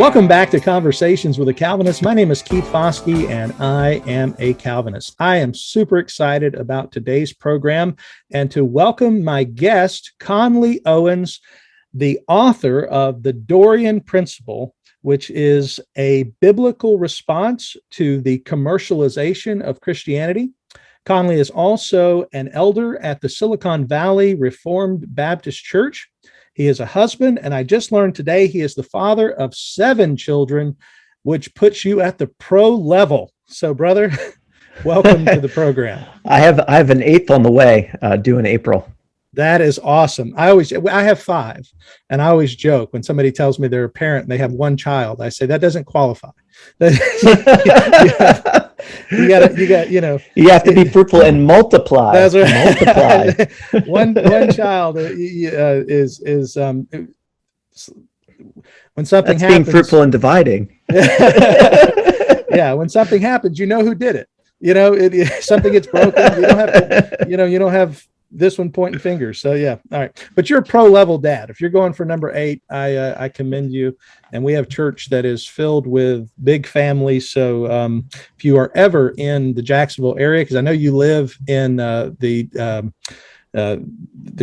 Welcome back to Conversations with a Calvinist. My name is Keith Foskey, and I am a Calvinist. I am super excited about today's program and to welcome my guest, Conley Owens, the author of the Dorean Principle, which is a biblical response to the commercialization of Christianity. Conley is also an elder at the Silicon Valley Reformed Baptist Church. He is a husband, and I just learned today he is the father of 7 children, which puts you at the pro level. So, brother, welcome to the program. I have an 8th on the way, due in April. That is awesome. I have 5, and I always joke when somebody tells me they're a parent and they have 1 child. I say that doesn't qualify. You have to be fruitful and multiply. That's right. Multiply. one child is when something That's happens. Being fruitful and dividing. Yeah, when something happens, you know who did it. Something gets broken. You don't have to. You don't have this one pointing fingers. So yeah, all right. But you're a pro level dad. If you're going for number 8, I commend you. And we have church that is filled with big families. So if you are ever in the Jacksonville area, because I know you live in the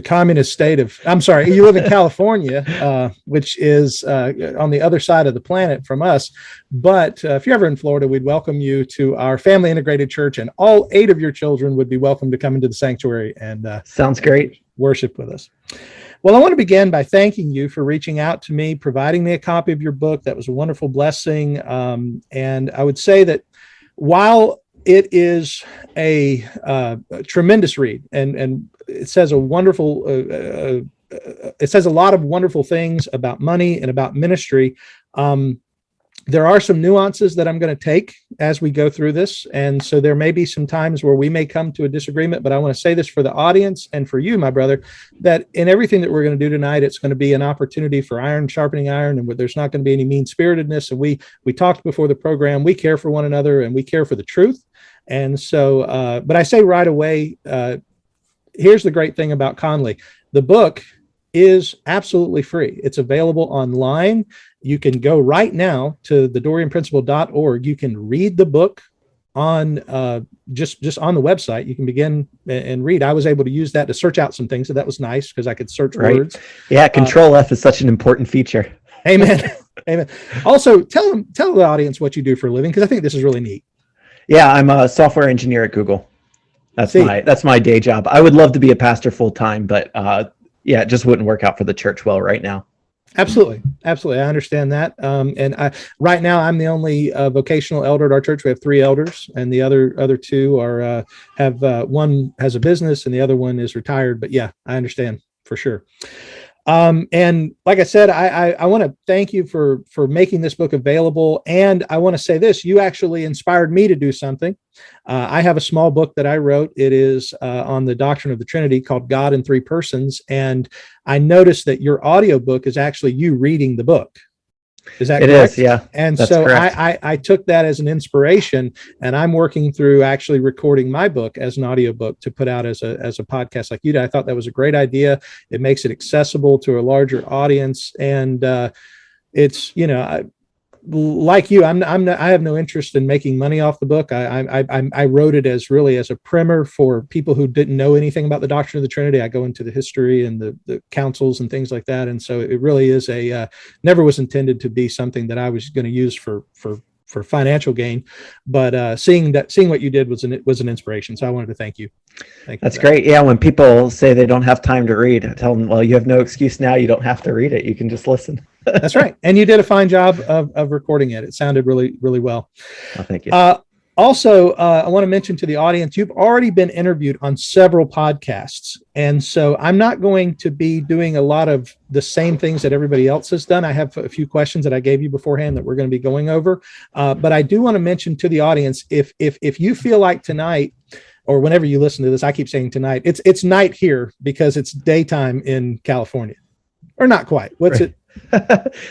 communist state of, you live in California, which is on the other side of the planet from us. But if you're ever in Florida, we'd welcome you to our family integrated church, and all 8 of your children would be welcome to come into the sanctuary and sounds great. Worship with us. Well, I want to begin by thanking you for reaching out to me, providing me a copy of your book. That was a wonderful blessing. And I would say that while it is a tremendous read, and it says a wonderful, it says a lot of wonderful things about money and about ministry. There are some nuances that I'm going to take as we go through this. And so there may be some times where we may come to a disagreement, but I want to say this for the audience and for you, my brother, that in everything that we're going to do tonight, it's going to be an opportunity for iron sharpening iron, and there's not going to be any mean-spiritedness. And we talked before the program, we care for one another and we care for the truth. And so, but I say right away, here's the great thing about Conley. The book is absolutely free. It's available online. You can go right now to thedoreanprinciple.org. You can read the book on just on the website. You can begin and read. I was able to use that to search out some things, so that was nice because I could search words. Yeah, Control F is such an important feature. Amen. Amen. Also, tell the audience what you do for a living, because I think this is really neat. Yeah, I'm a software engineer at Google. That's my day job. I would love to be a pastor full time, but it just wouldn't work out for the church well right now. Absolutely. I understand that. Right now, I'm the only vocational elder at our church. We have 3 elders, and the other 2 are one has a business and the other one is retired. But yeah, I understand for sure. And like I said, I want to thank you for making this book available. And I want to say this, you actually inspired me to do something. I have a small book that I wrote. It is on the doctrine of the Trinity called God in 3 Persons. And I noticed that your audiobook is actually you reading the book. Is that correct? It is, yeah. And so I took that as an inspiration, and I'm working through actually recording my book as an audiobook to put out as a podcast like you did. I thought that was a great idea. It makes it accessible to a larger audience, and it's like you, I have no interest in making money off the book. I wrote it as a primer for people who didn't know anything about the doctrine of the Trinity. I go into the history and the councils and things like that. And so it really is never was intended to be something that I was going to use for financial gain, but seeing what you did was an inspiration. So I wanted to thank you. That's great. Yeah. When people say they don't have time to read, I tell them, well, you have no excuse now. You don't have to read it. You can just listen. That's right. And you did a fine job of recording it. It sounded really, really well. Oh, thank you. Also, I want to mention to the audience, you've already been interviewed on several podcasts. And so I'm not going to be doing a lot of the same things that everybody else has done. I have a few questions that I gave you beforehand that we're going to be going over. But I do want to mention to the audience, if you feel like tonight, or whenever you listen to this, I keep saying tonight, it's night here because it's daytime in California. Or not quite. What's it?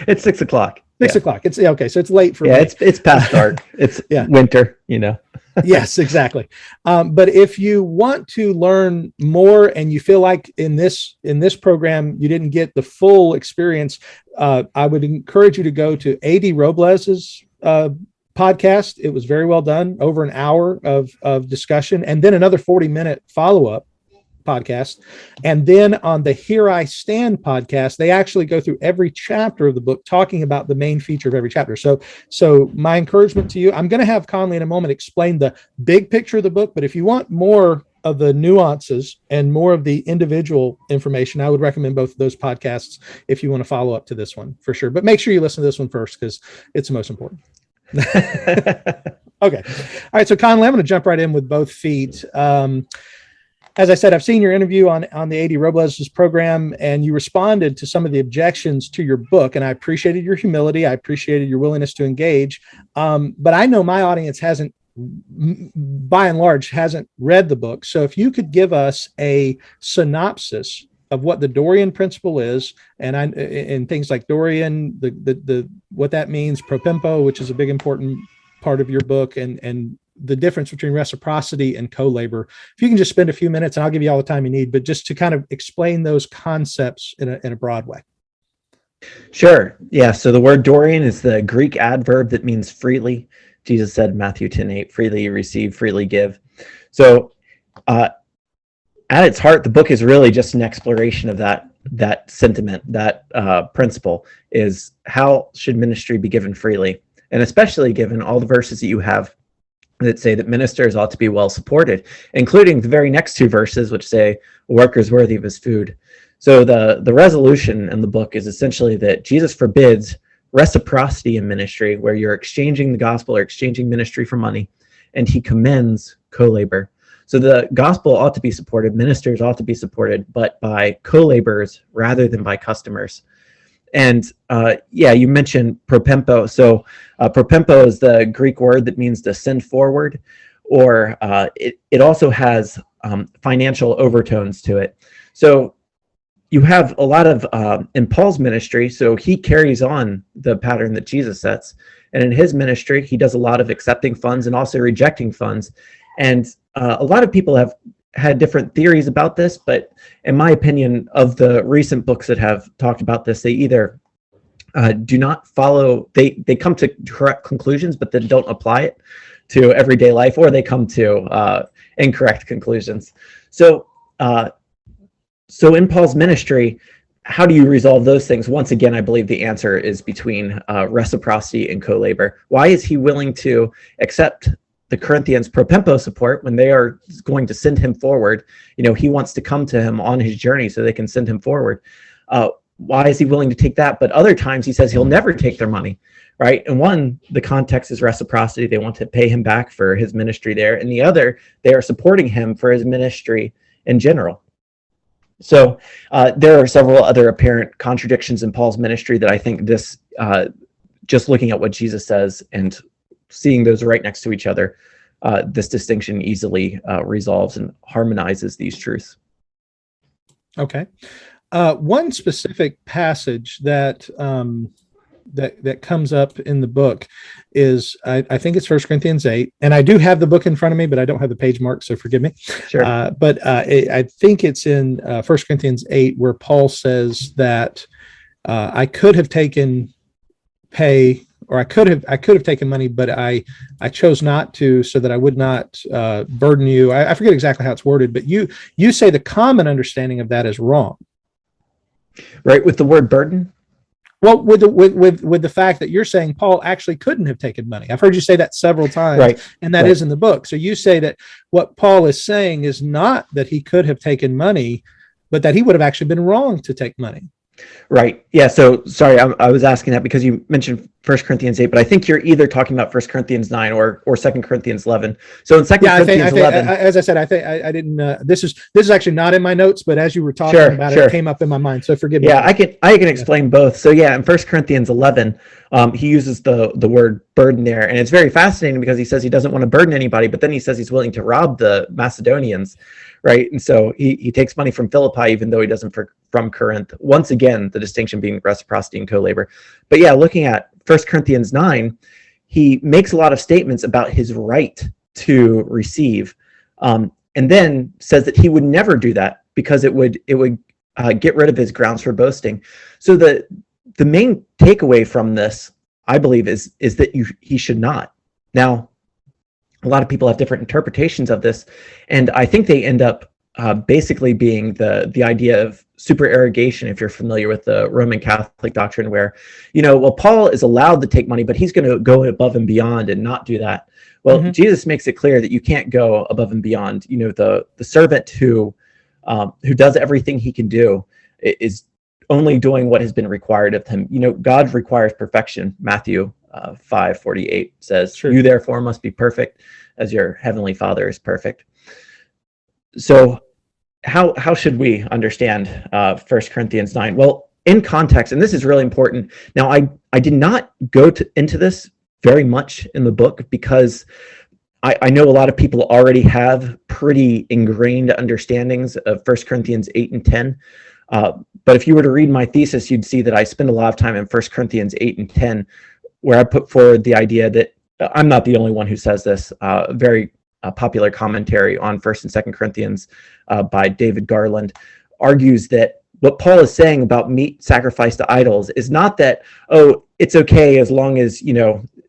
It's 6 o'clock. 6 o'clock. It's okay. So it's late for me. It's past dark. It's winter, Yes, exactly. But if you want to learn more and you feel like in this program you didn't get the full experience, I would encourage you to go to A.D. Robles's podcast. It was very well done, over an hour of discussion, and then another 40-minute follow-up podcast. And then on the Here I Stand podcast, they actually go through every chapter of the book, talking about the main feature of every chapter. So my encouragement to you, I'm going to have Conley in a moment explain the big picture of the book, but if you want more of the nuances and more of the individual information, I would recommend both of those podcasts if you want to follow up to this one, for sure. But make sure you listen to this one first, because it's the most important. Okay. All right. So Conley, I'm going to jump right in with both feet. As I said, I've seen your interview on the A.D. Robles's program, and you responded to some of the objections to your book, and I appreciated your humility. I appreciated your willingness to engage. But I know my audience hasn't, by and large, hasn't read the book. So if you could give us a synopsis of what the Dorean Principle is, and things like Dorean, the what that means, pro pempo, which is a big important part of your book, and the difference between reciprocity and co-labor. If you can just spend a few minutes, and I'll give you all the time you need, but just to kind of explain those concepts in a broad way. Sure. Yeah. So the word Dorean is the Greek adverb that means freely. Jesus said in Matthew 10:8, freely you receive, freely give. So at its heart, the book is really just an exploration of that sentiment, that principle, is how should ministry be given freely? And especially given all the verses that you have that say that ministers ought to be well supported, including the very next two verses, which say a worker is worthy of his food. So the resolution in the book is essentially that Jesus forbids reciprocity in ministry, where you're exchanging the gospel or exchanging ministry for money, and he commends co-labor. So the gospel ought to be supported, ministers ought to be supported, but by co-laborers rather than by customers. And you mentioned pro pempo. So pro pempo is the Greek word that means to send forward, or it also has financial overtones to it. So you have a lot of, in Paul's ministry, so he carries on the pattern that Jesus sets. And in his ministry, he does a lot of accepting funds and also rejecting funds. And a lot of people have had different theories about this, but in my opinion, of the recent books that have talked about this, they either do not follow, they come to correct conclusions, but then don't apply it to everyday life, or they come to incorrect conclusions. So in Paul's ministry, how do you resolve those things? Once again, I believe the answer is between reciprocity and co-labor. Why is he willing to accept the Corinthians pro pempo support when they are going to send him forward? He wants to come to him on his journey so they can send him forward. Why is he willing to take that? But other times he says he'll never take their money, right? And one, the context is reciprocity. They want to pay him back for his ministry there. And the other, they are supporting him for his ministry in general. So there are several other apparent contradictions in Paul's ministry that I think this, just looking at what Jesus says and seeing those right next to each other, this distinction easily resolves and harmonizes these truths. Okay. One specific passage that comes up in the book is, I think it's 1 Corinthians 8, and I do have the book in front of me, but I don't have the page mark, so forgive me. Sure. But I think it's in 1 Corinthians 8 where Paul says that I could have taken pay, or I could have taken money, but I chose not to, so that I would not burden you. I forget exactly how it's worded, but you say the common understanding of that is wrong. Right, with the word burden? Well, with the fact that you're saying Paul actually couldn't have taken money. I've heard you say that several times, right, and that is in the book. So you say that what Paul is saying is not that he could have taken money, but that he would have actually been wrong to take money. Right. Yeah. So sorry, I was asking that because you mentioned 1 Corinthians 8, but I think you're either talking about 1 Corinthians 9 or 2 Corinthians 11. So in 2 Corinthians 11, as I said, I didn't. This is actually not in my notes, but as you were talking about it, it came up in my mind. So forgive me. Yeah, I can explain both. So yeah, in 1 Corinthians 11, he uses the word burden there, and it's very fascinating because he says he doesn't want to burden anybody, but then he says he's willing to rob the Macedonians, right? And so he takes money from Philippi, even though he doesn't from Corinth. Once again, the distinction being reciprocity and co-labor. But yeah, looking at 1 Corinthians 9, he makes a lot of statements about his right to receive, and then says that he would never do that because it would get rid of his grounds for boasting. So the main takeaway from this, I believe, is that he should not. Now, a lot of people have different interpretations of this, and I think they end up basically being the idea of supererogation, if you're familiar with the Roman Catholic doctrine, where, well, Paul is allowed to take money, but he's going to go above and beyond and not do that. Well, Jesus makes it clear that you can't go above and beyond. The servant who does everything he can do is only doing what has been required of him. God requires perfection. Matthew 5:48 says, "Sure. You therefore must be perfect as your heavenly Father is perfect." So how should we understand 1 Corinthians 9? Well, in context, and this is really important. Now, I did not go into this very much in the book because I know a lot of people already have pretty ingrained understandings of 1 Corinthians 8 and 10. But if you were to read my thesis, you'd see that I spend a lot of time in 1 Corinthians 8 and 10, where I put forward the idea that I'm not the only one who says this. Very popular commentary on 1 and 2 Corinthians by David Garland argues that what Paul is saying about meat sacrificed to idols is not that, oh, it's okay as long as,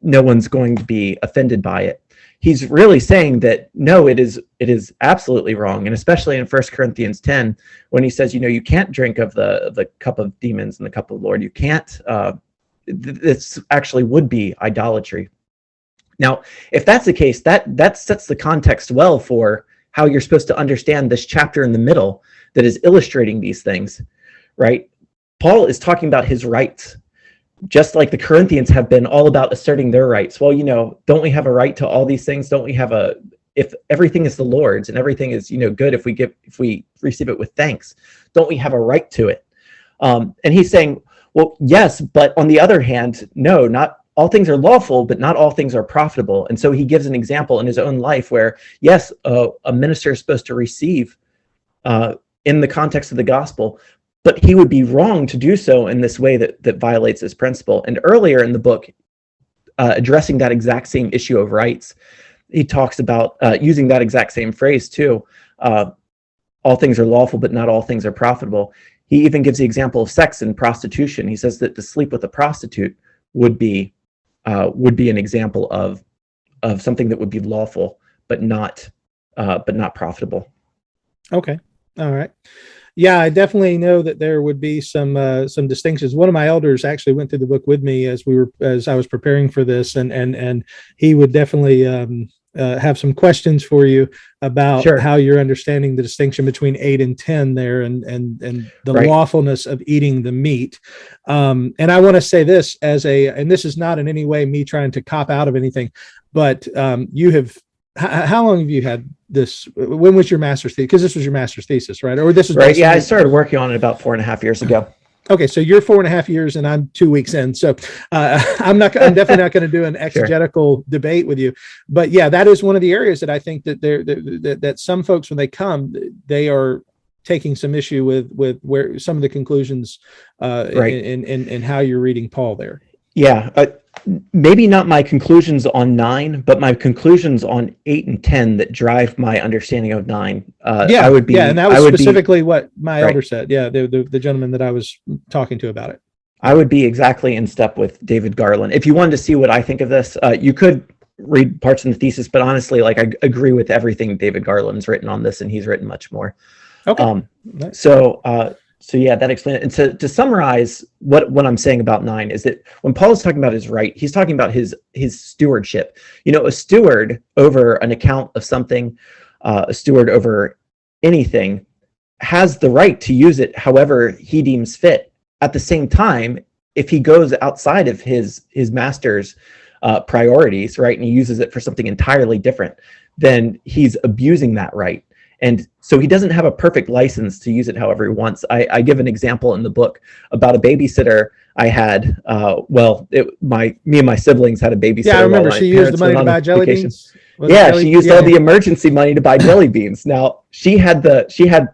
no one's going to be offended by it. He's really saying that, no, it is absolutely wrong. And especially in 1 Corinthians 10, when he says, you can't drink of the cup of demons and the cup of the Lord. You can't, this actually would be idolatry. Now, if that's the case, that sets the context well for how you're supposed to understand this chapter in the middle that is illustrating these things, right? Paul is talking about his rights, just like the Corinthians have been all about asserting their rights. Well, don't we have a right to all these things? Don't we have if everything is the Lord's and everything is, good if we receive it with thanks, don't we have a right to it? And he's saying, well, yes, but on the other hand, no, not all things are lawful, but not all things are profitable. And so he gives an example in his own life where, yes, a minister is supposed to receive in the context of the gospel, but he would be wrong to do so in this way that violates this principle. And earlier in the book, addressing that exact same issue of rights, he talks about using that exact same phrase too. All things are lawful, but not all things are profitable. He even gives the example of sex and prostitution. He says that to sleep with a prostitute would be an example of something that would be lawful, but not profitable. Okay. All right. Yeah, I definitely know that there would be some distinctions. One of my elders actually went through the book with me as I was preparing for this, and he would definitely have some questions for you about how you're understanding the distinction between 8 and 10 there, and the lawfulness of eating the meat. And I want to say this and this is not in any way me trying to cop out of anything, but you have. How long have you had this? When was your master's thesis? Because this was your master's thesis, right? Or this is right. Yeah, I started working on it about 4.5 years ago. Okay, so you're 4.5 years, and I'm 2 weeks in. So I'm definitely not going to do an exegetical debate with you. But yeah, that is one of the areas that I think that that some folks, when they come, they are taking some issue with where some of the conclusions in how you're reading Paul there. Yeah. Maybe not my conclusions on 9, but my conclusions on 8 and 10 that drive my understanding of 9. And that was specifically what my elder said. Yeah, the gentleman that I was talking to about it. I would be exactly in step with David Garland. If you wanted to see what I think of this, you could read parts in the thesis, but honestly, I agree with everything David Garland's written on this, and he's written much more. Okay. So yeah, that explains it. And to summarize what I'm saying about 9 is that when Paul is talking about his right, he's talking about his stewardship. A steward over an account of something, a steward over anything, has the right to use it however he deems fit. At the same time, if he goes outside of his master's priorities, right, and he uses it for something entirely different, then he's abusing that right. And so he doesn't have a perfect license to use it however he wants. I give an example in the book about a babysitter I had. Me and my siblings had a babysitter. Yeah, I remember she used the money to buy jelly beans. She used all the emergency money to buy jelly beans. Now she had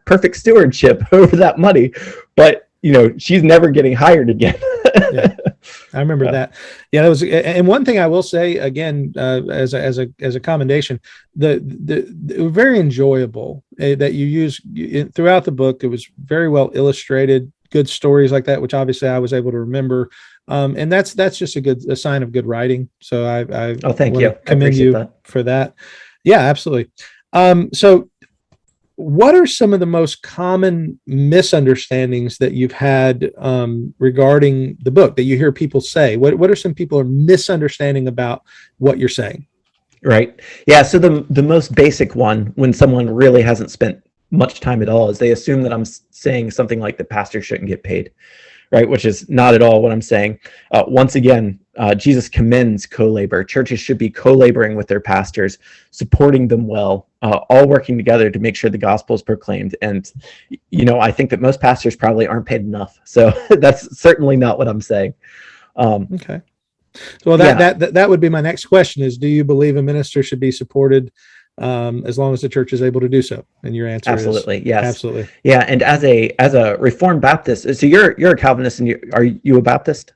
perfect stewardship over that money, but she's never getting hired again. I remember Yeah. that. Yeah, that was, and one thing I will say again, as a commendation, it was very enjoyable that you use throughout the book. It was very well illustrated, good stories like that, which obviously I was able to remember. And that's just a sign of good writing. So I Oh, thank want you. to I commend appreciate you that. for that. Yeah, absolutely. So what are some of the most common misunderstandings that you've had regarding the book that you hear people say? What are some people are misunderstanding about what you're saying? Right. Yeah. So the most basic one, when someone really hasn't spent much time at all, is they assume that I'm saying something like the pastor shouldn't get paid, right? Which is not at all what I'm saying. Once again, Jesus commends co-labor. Churches should be co-laboring with their pastors, supporting them well, all working together to make sure the gospel is proclaimed. And, I think that most pastors probably aren't paid enough. So that's certainly not what I'm saying. Okay. Well, Yeah, that would be my next question is, do you believe a minister should be supported as long as the church is able to do so? And your answer is absolutely. Yes. absolutely. Yeah. And as a Reformed Baptist, so you're a Calvinist, and are you a Baptist?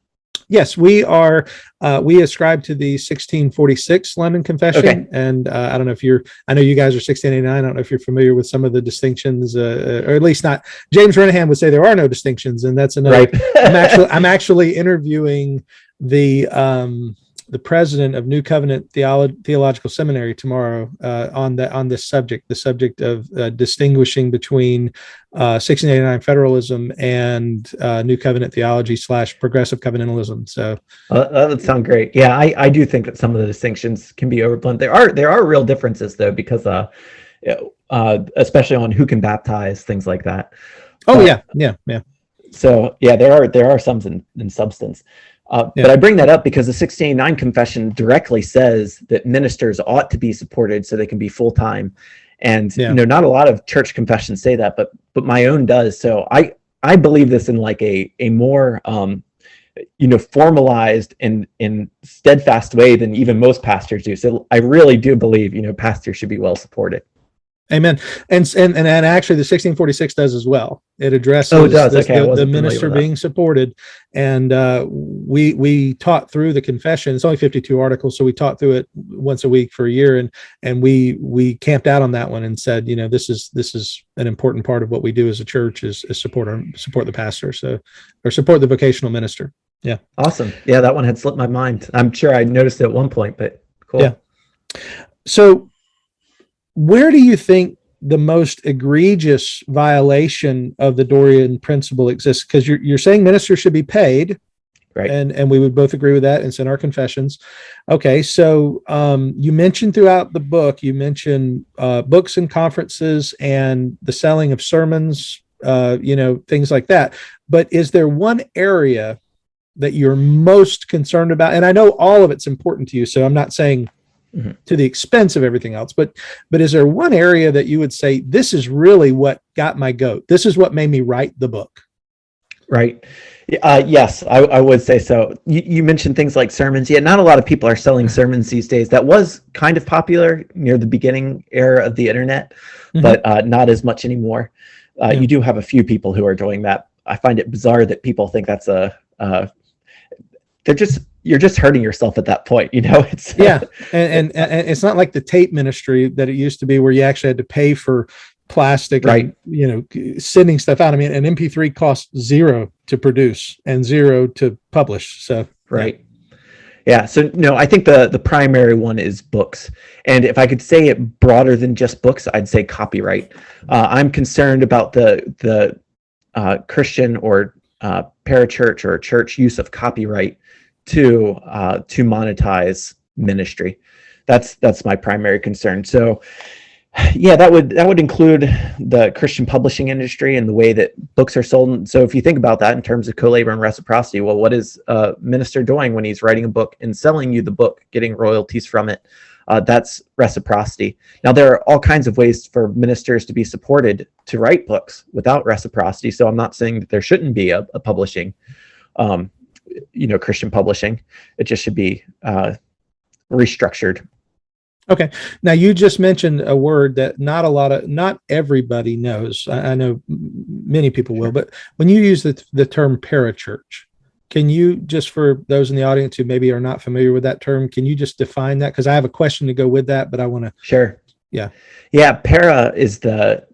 Yes, we are. We ascribe to the 1646 London Confession, Okay. and I don't know if I know you guys are 1689. I don't know if you're familiar with some of the distinctions, or at least not. James Renahan would say there are no distinctions, and that's another. Right. I'm actually interviewing the president of New Covenant Theological Seminary tomorrow on this subject, the subject of distinguishing between 1689 federalism and New Covenant theology / progressive covenantalism. So that would sound great. Yeah, I do think that some of the distinctions can be overblown. There are real differences though, because especially on who can baptize, things like that. Oh, yeah. So yeah, there are some in substance. But I bring that up because the 1689 Confession directly says that ministers ought to be supported so they can be full time, and not a lot of church confessions say that, but my own does. So I believe this in like a more formalized and steadfast way than even most pastors do. So I really do believe pastors should be well supported. Amen. And actually the 1646 does as well. It addresses it does. Okay, the minister being supported. And we taught through the confession. It's only 52 articles, so we taught through it once a week for a year, and we camped out on that one and said, this is an important part of what we do as a church is support the pastor, or support the vocational minister. Yeah. Awesome. Yeah, that one had slipped my mind. I'm sure I noticed it at one point, but cool. Yeah. So where do you think the most egregious violation of the Dorean principle exists? Because you're saying ministers should be paid, right? And we would both agree with that. It's in our confessions. Okay, so you mentioned throughout the book, you mentioned books and conferences and the selling of sermons, things like that. But is there one area that you're most concerned about? And I know all of it's important to you, so I'm not saying to the expense of everything else, but is there one area that you would say, this is really what got my goat? This is what made me write the book? Right. Yes, I would say so. You mentioned things like sermons. Yeah, not a lot of people are selling sermons these days. That was kind of popular near the beginning era of the internet, but not as much anymore. You do have a few people who are doing that. I find it bizarre that people think that's you're just hurting yourself at that point, It's and it's not like the tape ministry that it used to be, where you actually had to pay for plastic, right? And, sending stuff out. I mean, an MP3 costs $0 to produce and $0 to publish. So right. Yeah. So no, I think the primary one is books, and if I could say it broader than just books, I'd say copyright. I'm concerned about the Christian or parachurch or church use of copyright to monetize ministry. That's my primary concern. So yeah, that would include the Christian publishing industry and the way that books are sold. So if you think about that in terms of co-labor and reciprocity, well, what is a minister doing when he's writing a book and selling you the book, getting royalties from it? That's reciprocity. Now, there are all kinds of ways for ministers to be supported to write books without reciprocity. So I'm not saying that there shouldn't be a publishing, Christian publishing. It just should be restructured. Okay. Now you just mentioned a word that not everybody knows. I know many people will, but when you use the term parachurch, Can you, just for those in the audience who maybe are not familiar with that term, can you just define that? Because I have a question to go with that, but I want to. Sure. Yeah. Yeah. Para is the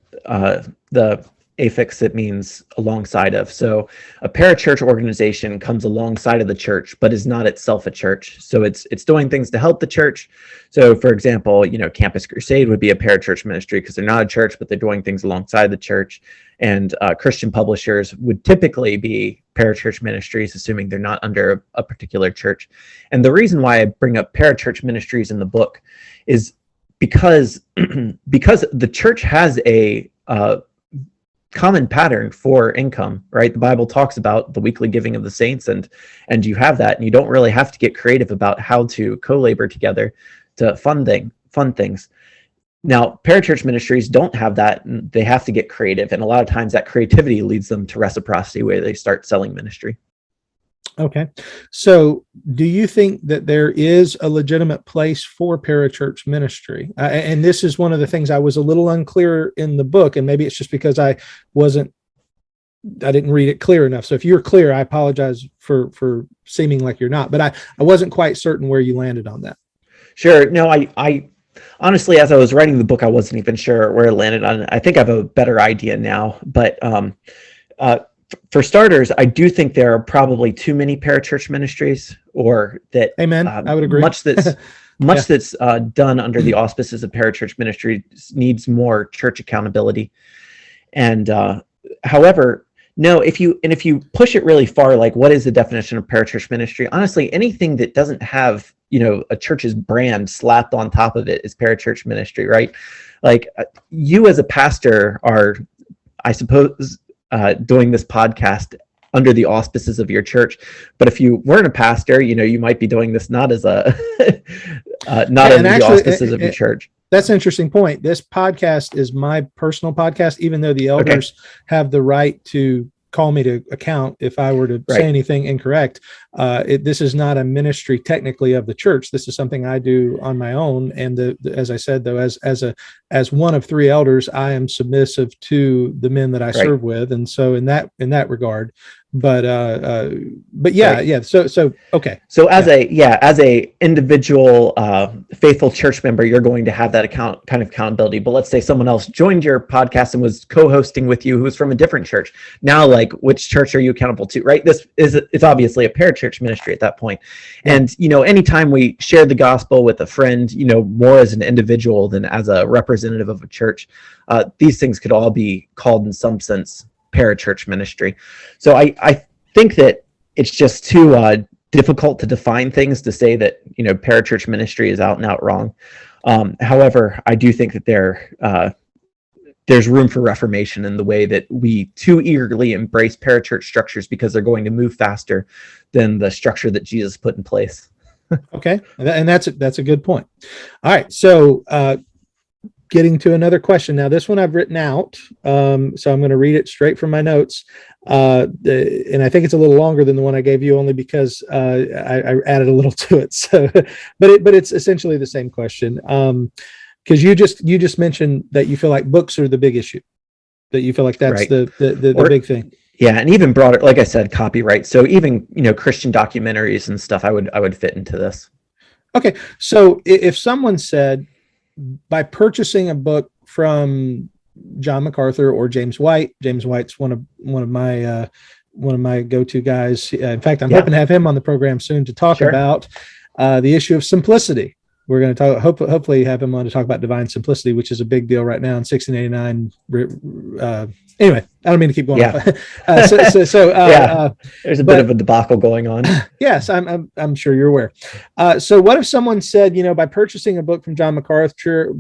affix that means alongside of. So a parachurch organization comes alongside of the church, but is not itself a church. So it's doing things to help the church. So for example, Campus Crusade would be a parachurch ministry because they're not a church, but they're doing things alongside the church. And Christian publishers would typically be parachurch ministries, assuming they're not under a particular church. And the reason why I bring up parachurch ministries in the book is because the church has a common pattern for income, right? The Bible talks about the weekly giving of the saints, and you have that, and you don't really have to get creative about how to co-labor together to fund things. Now, parachurch ministries don't have that, and they have to get creative, and a lot of times that creativity leads them to reciprocity, where they start selling ministry. Okay. So do you think that there is a legitimate place for parachurch ministry? And this is one of the things I was a little unclear in the book, and maybe it's just because I didn't read it clear enough. So if you're clear, I apologize for seeming like you're not, but I wasn't quite certain where you landed on that. Sure. No, I honestly, as I was writing the book, I wasn't even sure where it landed on. I think I have a better idea now, but for starters, I do think there are probably too many parachurch ministries, or that. Amen. I would agree. Much that's done under the auspices of parachurch ministry needs more church accountability. And however, no, if you push it really far, like what is the definition of parachurch ministry? Honestly, anything that doesn't have a church's brand slapped on top of it is parachurch ministry, right? Like you as a pastor are, I suppose, doing this podcast under the auspices of your church, but if you weren't a pastor, you might be doing this not as a not under the auspices of your church. That's an interesting point. This podcast is my personal podcast, even though the elders have the right to call me to account if I were to say anything incorrect. This is not a ministry technically of the church. This is something I do on my own. And as I said, though, as one of three elders, I am submissive to the men that I serve with. And so in that regard, but yeah. So okay. So as a individual faithful church member, you're going to have that kind of accountability. But let's say someone else joined your podcast and was co-hosting with you, who's from a different church. Now, like, which church are you accountable to? Right. It's obviously a parachurch ministry at that point. And anytime we share the gospel with a friend, more as an individual than as a representative of a church, these things could all be called in some sense parachurch ministry. So I think that it's just too difficult to define things to say that parachurch ministry is out and out wrong. However, I do think that there's room for reformation in the way that we too eagerly embrace parachurch structures because they're going to move faster than the structure that Jesus put in place. Okay, and that's a good point. All right, so getting to another question. Now, this one I've written out, so I'm going to read it straight from my notes. And I think it's a little longer than the one I gave you, only because I added a little to it. So, but it's essentially the same question. Because you just mentioned that you feel like books are the big issue, that you feel like that's the big thing. Yeah, and even broader, like I said, copyright. So even Christian documentaries and stuff, I would fit into this. Okay, so if someone said, by purchasing a book from John MacArthur or James White's one of my go-to guys. In fact, I'm hoping to have him on the program soon to talk about the issue of simplicity. We're going to talk, hopefully have him on to talk about divine simplicity, which is a big deal right now in 1689. Anyway, I don't mean to keep going. There's a bit of a debacle going on. Yes, I'm sure you're aware. So what if someone said, by purchasing a book from John MacArthur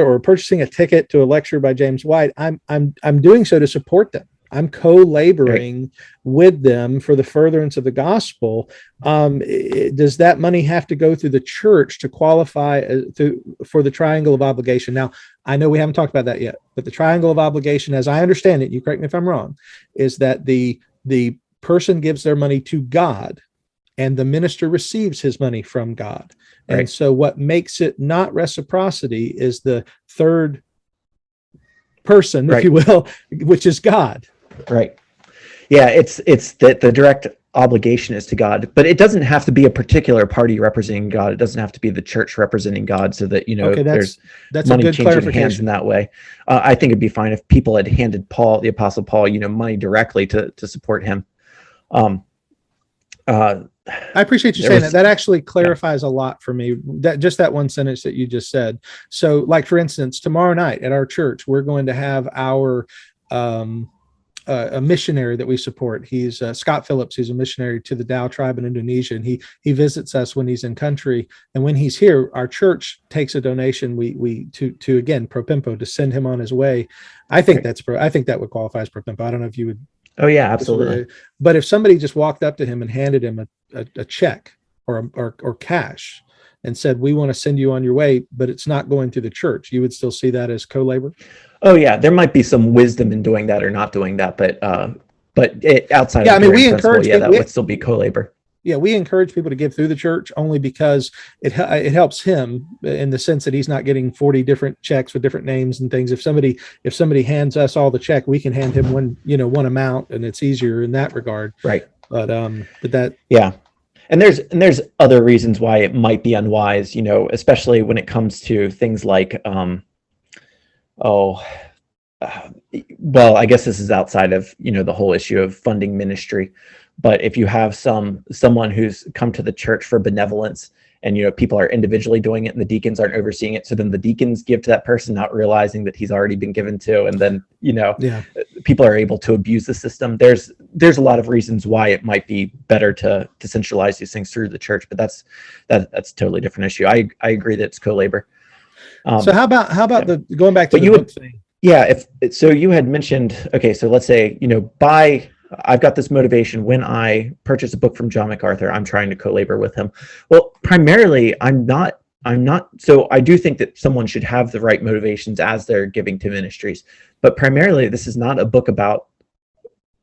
or purchasing a ticket to a lecture by James White, I'm doing so to support them. I'm co-laboring with them for the furtherance of the gospel. Does that money have to go through the church to qualify for the triangle of obligation? Now, I know we haven't talked about that yet, but the triangle of obligation, as I understand it, you correct me if I'm wrong, is that the person gives their money to God and the minister receives his money from God. And so what makes it not reciprocity is the third person, if you will, which is God. Right. Yeah, it's that the direct obligation is to God, but it doesn't have to be a particular party representing God. It doesn't have to be the church representing God, so that Okay, there's that's a money good changing hands in clarification. that way. I think it'd be fine if people had handed Paul, the Apostle Paul, money directly to support him. Um, uh, I appreciate you there saying that. was That actually yeah. clarifies a lot for me. That one sentence that you just said. So, like for instance, tomorrow night at our church, we're going to have our um, a missionary that we support. He's Scott Phillips. He's a missionary to the Dao tribe in Indonesia, and he visits us when he's in country. And when he's here, our church takes a donation. We to again pro pimpo to send him on his way. I think Right. I think that would qualify as pro pimpo. I don't know if you would Oh yeah, disagree, absolutely. but if somebody just walked up to him and handed him a check or cash and said, "We want to send you on your way," but it's not going through the church, you would still see that as co-labor. Oh yeah, there might be some wisdom in doing that or not doing that, but outside of Yeah, the I mean, Dorean we principle, encourage yeah, people. that would still be co-labor. Yeah, we encourage people to give through the church only because it helps him in the sense that he's not getting 40 different checks with different names and things. If somebody hands us all the check, we can hand him one amount, and it's easier in that regard. Right. But that Yeah. And there's other reasons why it might be unwise, especially when it comes to things like well, I guess this is outside of the whole issue of funding ministry, but if you have someone who's come to the church for benevolence, and people are individually doing it and the deacons aren't overseeing it, so then the deacons give to that person not realizing that he's already been given to, and then yeah. people are able to abuse the system. There's a lot of reasons why it might be better to centralize these things through the church, but that's a totally different issue. I agree that it's co-labor. So how about yeah. the going back to But the book thing? Yeah, if so, you had mentioned, okay, so let's say I've got this motivation when I purchase a book from John MacArthur, I'm trying to co-labor with him. Well, primarily, I'm not. So I do think that someone should have the right motivations as they're giving to ministries, but primarily, this is not a book about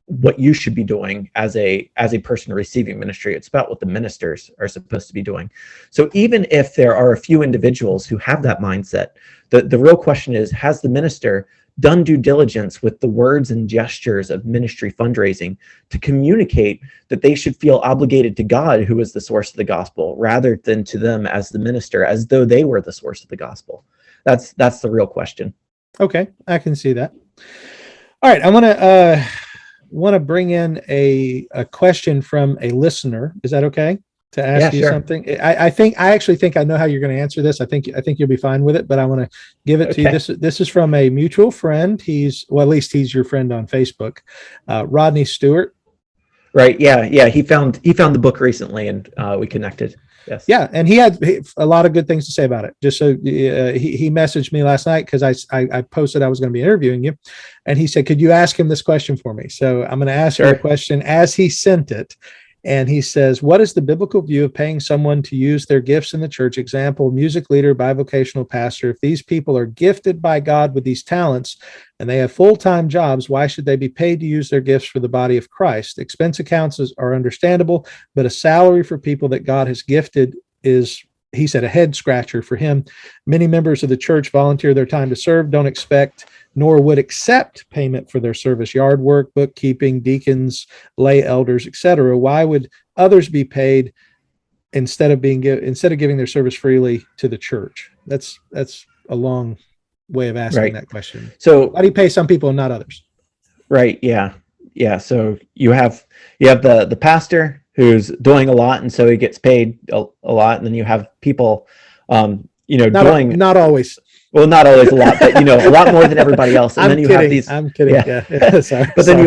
what you should be doing as a person receiving ministry. It's about what the ministers are supposed to be doing. So even if there are a few individuals who have that mindset, the real question is, has the minister done due diligence with the words and gestures of ministry fundraising to communicate that they should feel obligated to God, who is the source of the gospel, rather than to them as the minister, as though they were the source of the gospel? That's the real question. Okay, I can see that. All right, I want to bring in a question from a listener. Is that okay to ask you sure. something? I actually think I know how you're going to answer this. I think you'll be fine with it, but I want to give it to you. This is from a mutual friend. At least he's your friend on Facebook, Rodney Stewart. Right. Yeah. He found the book recently, and we connected. Yes. Yeah, and he had a lot of good things to say about it. Just so he messaged me last night because I posted I was going to be interviewing you, and he said, "Could you ask him this question for me?" So I'm going to ask you the question as he sent it, and he says, "What is the biblical view of paying someone to use their gifts in the church? Example: music leader, bivocational pastor. If these people are gifted by God with these talents and they have full-time jobs, why should they be paid to use their gifts for the body of Christ? Expense accounts are understandable, but a salary for people that God has gifted is," he said, "a head scratcher for him. Many members of the church volunteer their time to serve, don't expect nor would accept payment for their service, yard work, bookkeeping, deacons, lay elders, etc. Why would others be paid instead of giving their service freely to the church?" That's a long way of asking that question. So why do you pay some people and not others? Right. Yeah. So you have the pastor who's doing a lot, and so he gets paid a lot, and then you have people, not always. Well, not always a lot, but a lot more than everybody else. And I'm kidding. Yeah. Sorry. But then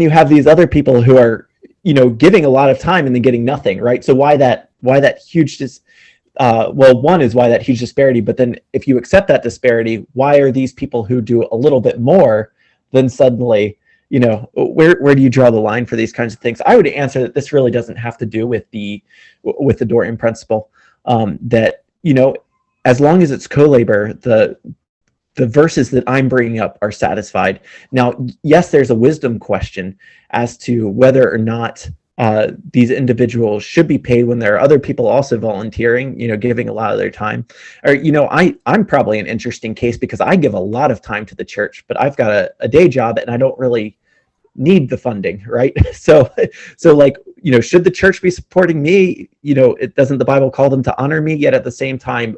you have these other people who are giving a lot of time and then getting nothing, right? So why that huge one is why that huge disparity, but then if you accept that disparity, why are these people who do a little bit more then suddenly, where do you draw the line for these kinds of things? I would answer that this really doesn't have to do with the Dorean principle, that as long as it's co-labor, the verses that I'm bringing up are satisfied. Now, yes, there's a wisdom question as to whether or not these individuals should be paid when there are other people also volunteering, giving a lot of their time. Or, I'm probably an interesting case because I give a lot of time to the church, but I've got a day job and I don't really need the funding, right? So like, should the church be supporting me? It doesn't the Bible call them to honor me? Yet at the same time,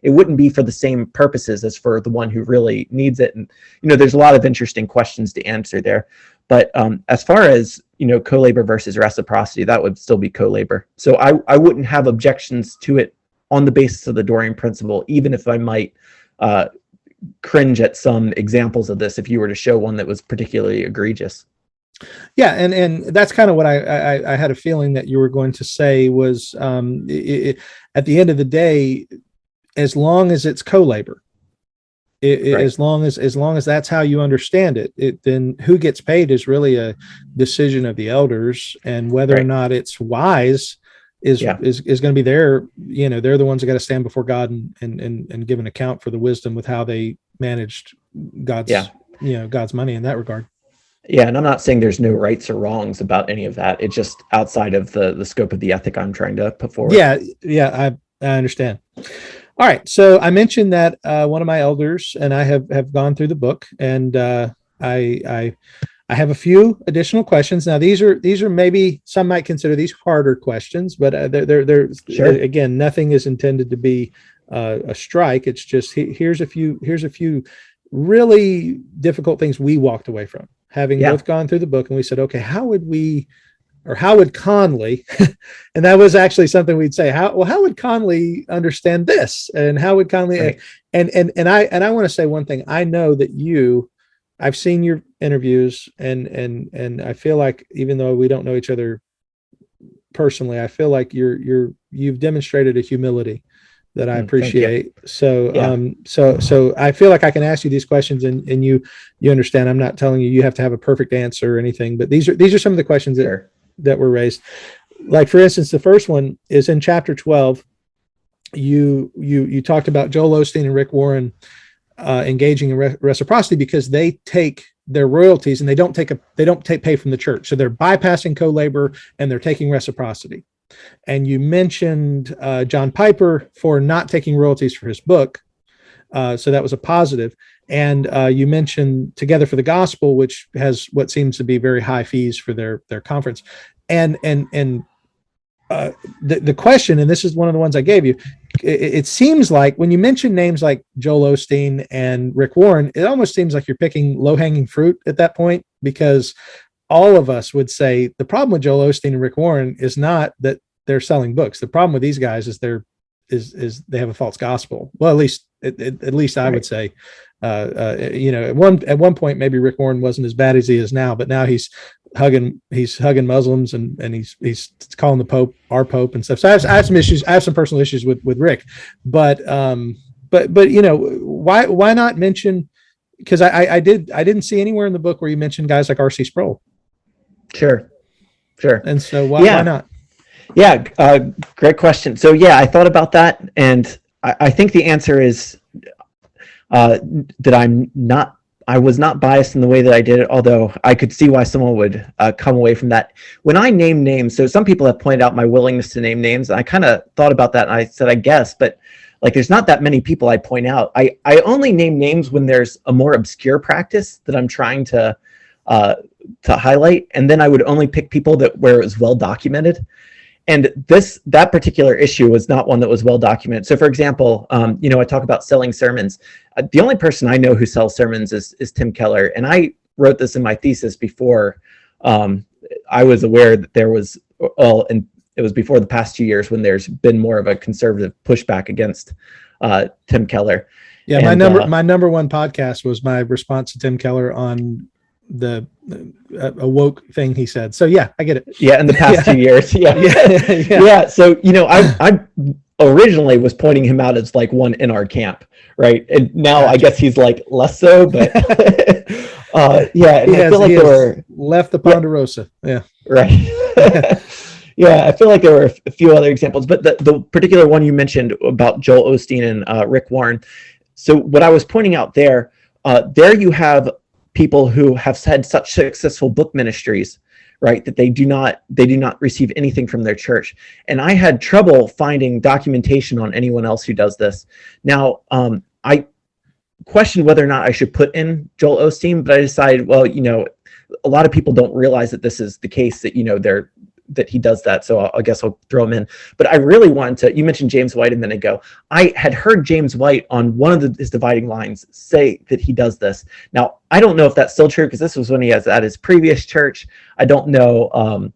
it wouldn't be for the same purposes as for the one who really needs it. And there's a lot of interesting questions to answer there. But as far as co-labor versus reciprocity, that would still be co-labor. So I wouldn't have objections to it on the basis of the Dorean Principle, even if I might cringe at some examples of this if you were to show one that was particularly egregious. Yeah, and that's kind of what I had a feeling that you were going to say was at the end of the day, as long as it's co-labor, right. as long as that's how you understand it, then who gets paid is really a decision of the elders, and whether right. or not it's wise is going to be their, they're the ones that got to stand before God and give an account for the wisdom with how they managed God's God's money in that regard. Yeah, and I'm not saying there's no rights or wrongs about any of that. It's just outside of the scope of the ethic I'm trying to put forward. Yeah, I understand. All right, so I mentioned that one of my elders and I have gone through the book, and I have a few additional questions. Now, these are maybe some might consider these harder questions, but they're sure. Again, nothing is intended to be a strike. It's just here's a few really difficult things we walked away from, having both gone through the book, and we said, okay, how would Conley, and that was actually something we'd say, how would Conley understand this? And how would Conley, right. and I want to say one thing. I know that I've seen your interviews, and I feel like, even though we don't know each other personally, I feel like you've demonstrated a humility that I appreciate. So, so I feel like I can ask you these questions, and you understand. I'm not telling you have to have a perfect answer or anything, but these are some of the questions that were raised. Like, for instance, the first one is in chapter 12. You talked about Joel Osteen and Rick Warren engaging in reciprocity because they take their royalties and they don't take pay from the church. So they're bypassing co-labor and they're taking reciprocity. And you mentioned John Piper for not taking royalties for his book. So that was a positive. And you mentioned Together for the Gospel, which has what seems to be very high fees for their conference. And the question, and this is one of the ones I gave you, it seems like when you mention names like Joel Osteen and Rick Warren, it almost seems like you're picking low-hanging fruit at that point, because all of us would say the problem with Joel Osteen and Rick Warren is not that they're selling books. The problem with these guys is they have a false gospel. Well, at least I would say, at one point, maybe Rick Warren wasn't as bad as he is now, but now he's hugging Muslims and he's calling the Pope our Pope and stuff. So I have some issues. I have some personal issues with Rick, but why not mention? Because I didn't see anywhere in the book where you mentioned guys like R.C. Sproul. Sure. And so why not? Yeah, great question. So I thought about that, and I think the answer is that I was not biased in the way that I did it, although I could see why someone would come away from that. When I name names, so some people have pointed out my willingness to name names, and I kind of thought about that, and I said, I guess, but like, there's not that many people I point out. I only name names when there's a more obscure practice that I'm trying to highlight, and then I would only pick people where it was well documented. And that particular issue was not one that was well documented. So, for example, I talk about selling sermons. The only person I know who sells sermons is Tim Keller, and I wrote this in my thesis before I was aware that there was, and it was before the past 2 years when there's been more of a conservative pushback against Tim Keller. Yeah, my number one podcast was my response to Tim Keller on the woke thing he said. So yeah, I get it. Yeah, in the past 2 years. Yeah. So I originally was pointing him out as like one in our camp, right? And now gotcha. I guess he's like less so, but and I feel like there were left the Ponderosa. Yeah. Right. Yeah, I feel like there were a few other examples, but the particular one you mentioned about Joel Osteen and Rick Warren. So what I was pointing out there you have people who have had such successful book ministries, right, that they do not receive anything from their church. And I had trouble finding documentation on anyone else who does this. Now, I questioned whether or not I should put in Joel Osteen, but I decided, well, a lot of people don't realize that this is the case, that, that he does that. So I guess I'll throw him in. But I really want to, you mentioned James White a minute ago. I had heard James White on one of his dividing lines say that he does this. Now, I don't know if that's still true, because this was when he was at his previous church. I don't know.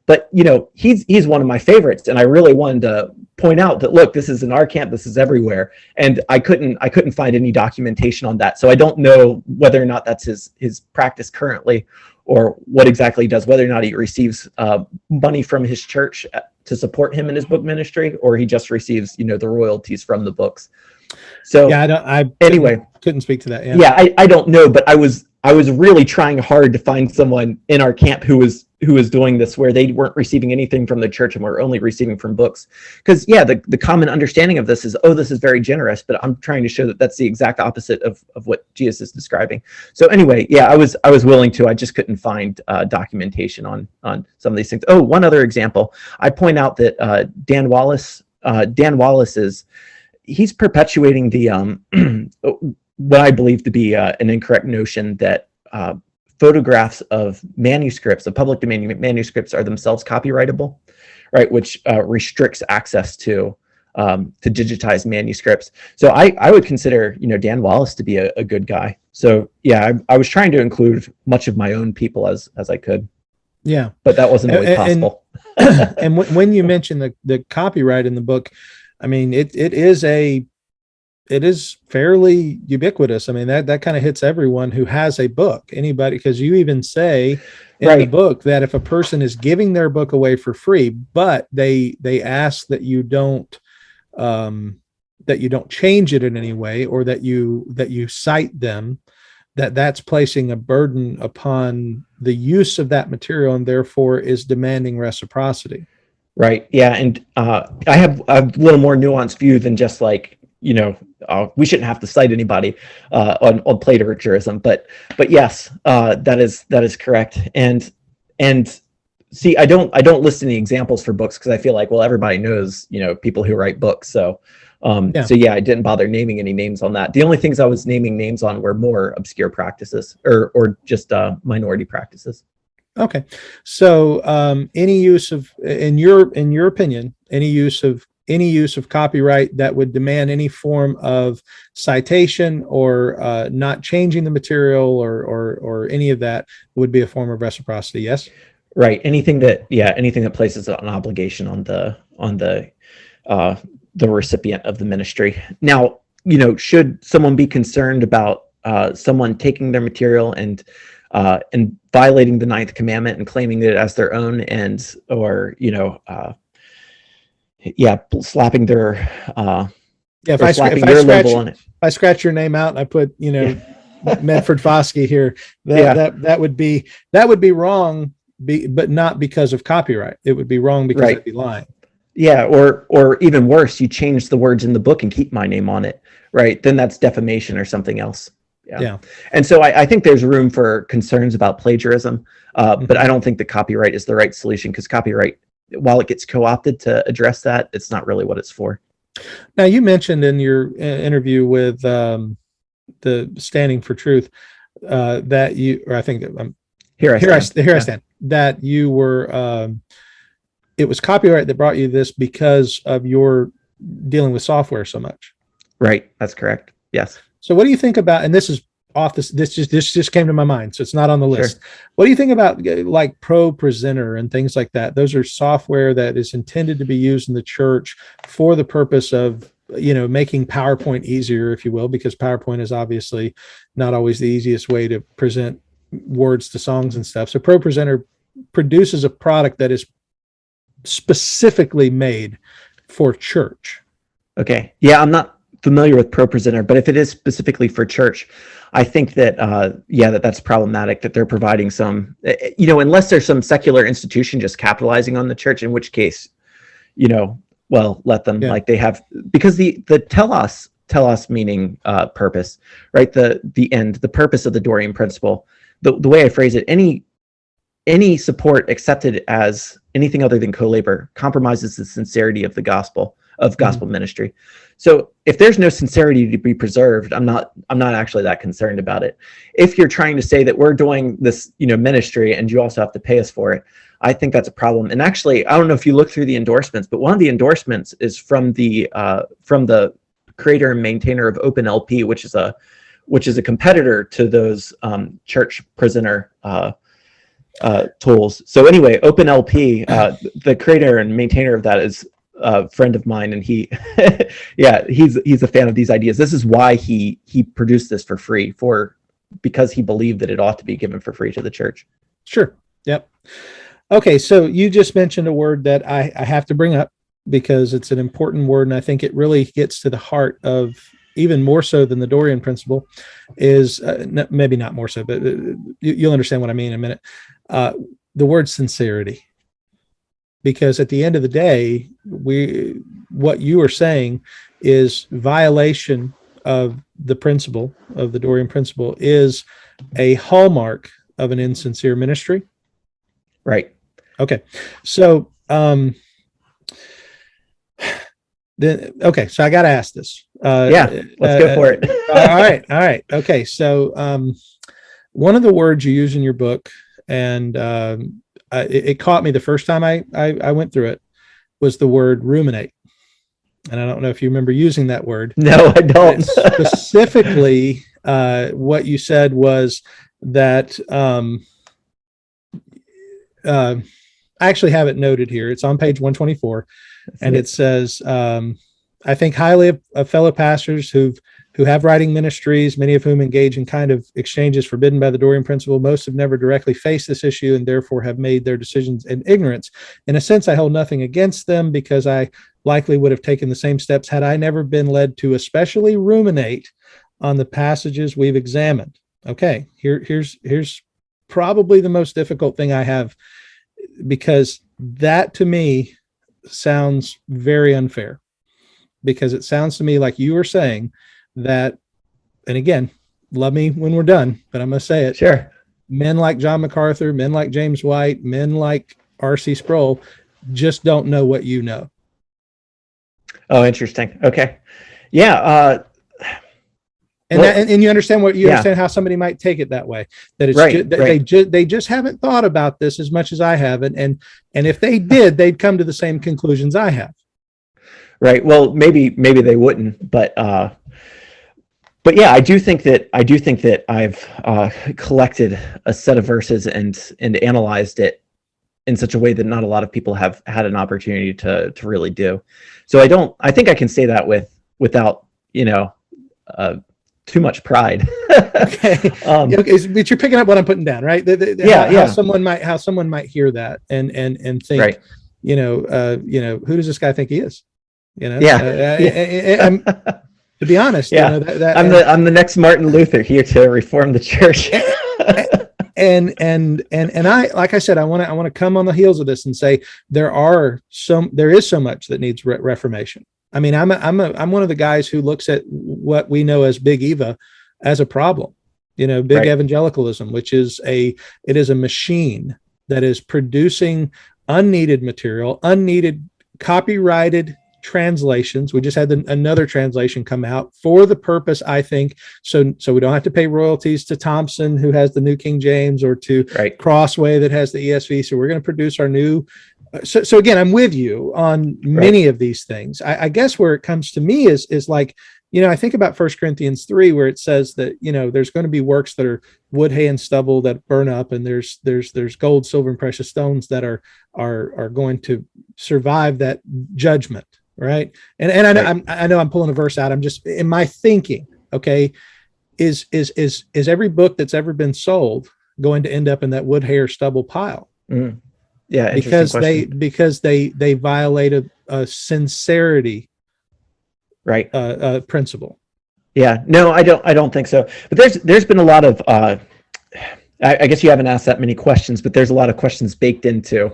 But, he's one of my favorites. And I really wanted to point out that, look, this is in our camp, this is everywhere. And I couldn't find any documentation on that. So I don't know whether or not that's his practice currently, or what exactly he does, whether or not he receives money from his church to support him in his book ministry, or he just receives, the royalties from the books. So yeah, I couldn't speak to that. Yeah, I don't know, but I was really trying hard to find someone in our camp who was doing this, where they weren't receiving anything from the church and were only receiving from books. Because the common understanding of this is, oh, this is very generous, but I'm trying to show that that's the exact opposite of what Jesus is describing. So anyway, yeah, I was willing to. I just couldn't find documentation on some of these things. Oh, one other example, I point out that Dan Wallace he's perpetuating the what I believe to be an incorrect notion that photographs of manuscripts, of public domain manuscripts, are themselves copyrightable, right? Which restricts access to digitized manuscripts. So I would consider, Dan Wallace to be a good guy. So yeah, I was trying to include much of my own people as I could. Yeah, but that wasn't always possible. And when you mention the copyright in the book, I mean, it is fairly ubiquitous. I mean, that kind of hits everyone who has a book, anybody, because you even say in the book that if a person is giving their book away for free, but they ask that you don't change it in any way, or that you cite them, that's placing a burden upon the use of that material, and therefore is demanding reciprocity. Right. Yeah. And I have a little more nuanced view than just like, we shouldn't have to cite anybody on plagiarism, but yes, that is correct. And see, I don't list any examples for books, because I feel like, well, everybody knows, people who write books. So I didn't bother naming any names on that. The only things I was naming names on were more obscure practices, or just minority practices. Okay. So any use of, in your opinion, any use of copyright that would demand any form of citation, or not changing the material, or any of that, would be a form of reciprocity. Yes. Right. Anything that places an obligation on the recipient of the ministry. Now, should someone be concerned about someone taking their material and violating the 9th commandment and claiming it as their own, or slapping their label on it. If I scratch your name out and I put Medford Foskey here, that would be wrong, but not because of copyright. It would be wrong because it'd be lying. Yeah, or even worse, you change the words in the book and keep my name on it, right? Then that's defamation or something else. Yeah. And so I think there's room for concerns about plagiarism, but I don't think that copyright is the right solution, because copyright, while it gets co-opted to address that, it's not really what it's for. Now, you mentioned in your interview with the Standing for Truth that you, or I think here I stand, that you were, it was copyright that brought you this because of your dealing with software so much. Right. That's correct. Yes. So what do you think about, and this is off this just came to my mind, so it's not on the list. Sure. What do you think about like ProPresenter and things like that? Those are software that is intended to be used in the church for the purpose of, making PowerPoint easier, if you will, because PowerPoint is obviously not always the easiest way to present words to songs and stuff. So ProPresenter produces a product that is specifically made for church. Okay. Yeah, I'm not familiar with ProPresenter, but if it is specifically for church, I think that that's problematic, that they're providing some, unless there's some secular institution just capitalizing on the church, in which case, let them, like they have, because the telos meaning purpose, right? The end, the purpose of the Dorean Principle, the way I phrase it, any support accepted as anything other than co-labor compromises the sincerity of the gospel, of gospel ministry. So if there's no sincerity to be preserved, I'm not actually that concerned about it. If you're trying to say that we're doing this, ministry and you also have to pay us for it, I think that's a problem. And actually, I don't know if you look through the endorsements, but one of the endorsements is from the creator and maintainer of OpenLP, which is a competitor to those church prisoner tools. So anyway, OpenLP, the creator and maintainer of that is a friend of mine, and he's a fan of these ideas. This is why he produced this for free, because he believed that it ought to be given for free to the church. Sure. Yep. Okay, so you just mentioned a word that I have to bring up because it's an important word, and I think it really gets to the heart of, even more so than the Dorean Principle, is maybe not more so, but you'll understand what I mean in a minute. The word sincerity. Because at the end of the day, what you are saying is violation of the principle, of the Dorean Principle, is a hallmark of an insincere ministry. Right. Okay. So, so I got to ask this. Let's go for it. All right. Okay. So, one of the words you use in your book, and it caught me the first time I went through it, was the word ruminate. And I don't know if you remember using that word. No, I don't. Specifically, what you said was that, I actually have it noted here. It's on page 124, and it says, I think highly of fellow pastors who have writing ministries, many of whom engage in kind of exchanges forbidden by the Dorean Principle. Most have never directly faced this issue and therefore have made their decisions in ignorance. In a sense, I hold nothing against them, because I likely would have taken the same steps had I never been led to especially ruminate on the passages we've examined. Okay, here's probably the most difficult thing I have, because that to me sounds very unfair, because it sounds to me like you are saying that, and again, love me when we're done, but I'm going to say it. Sure. Men like John MacArthur, men like James White, men like R.C. Sproul just don't know what you know. Oh, interesting. Okay. Yeah. And you understand understand how somebody might take it that way, that it's right. They just haven't thought about this as much as I have. And if they did, they'd come to the same conclusions I have. Right. Well, maybe they wouldn't, but yeah, I do think that I've collected a set of verses and analyzed it in such a way that not a lot of people have had an opportunity to really do. So I think I can say that without too much pride. Okay. But you're picking up what I'm putting down, right? How someone might hear that and think, right. Who does this guy think he is? To be honest, I'm the next Martin Luther here to reform the church. and I, like I said, I want to come on the heels of this and say there is so much that needs reformation. I mean, I'm one of the guys who looks at what we know as Big Eva as a problem. Big right. Evangelicalism, which is a machine that is producing unneeded material, unneeded copyrighted translations. We just had another translation come out for the purpose, I think, so we don't have to pay royalties to Thompson, who has the New King James, or to right. Crossway that has the ESV. So we're going to produce our new. So again, I'm with you on many right. of these things. I guess where it comes to me is like, I think about 1 Corinthians 3, where it says that, there's going to be works that are wood, hay, and stubble that burn up, and there's gold, silver, and precious stones that are going to survive that judgment. Right. And I know, right. I know I'm pulling a verse out. I'm just in my thinking. Okay. Is every book that's ever been sold going to end up in that wood, hay, or stubble pile? Mm. Yeah. Because they violate a sincerity right. Principle. Yeah. No, I don't think so. But there's been a lot of I guess you haven't asked that many questions, but there's a lot of questions baked into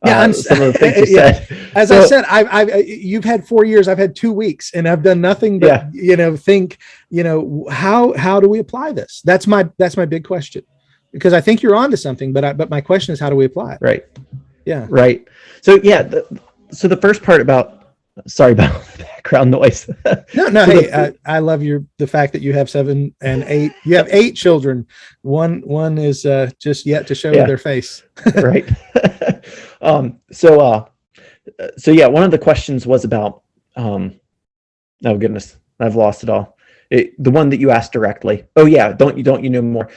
some of the things you said. As I said, you've had 4 years, I've had 2 weeks, and I've done nothing but think, how do we apply this? That's my big question, because I think you're onto something, but my question is, how do we apply it? Right. Yeah. Right. So yeah, so the first part about Sorry about the background noise. No. So Hey, I love the fact that you have 7 and 8. You have 8 children. One is just yet to show yeah, their face. right. um, so, uh, so yeah, one of the questions was about, oh goodness, I've lost it all. The one that you asked directly. Oh yeah, don't you know more?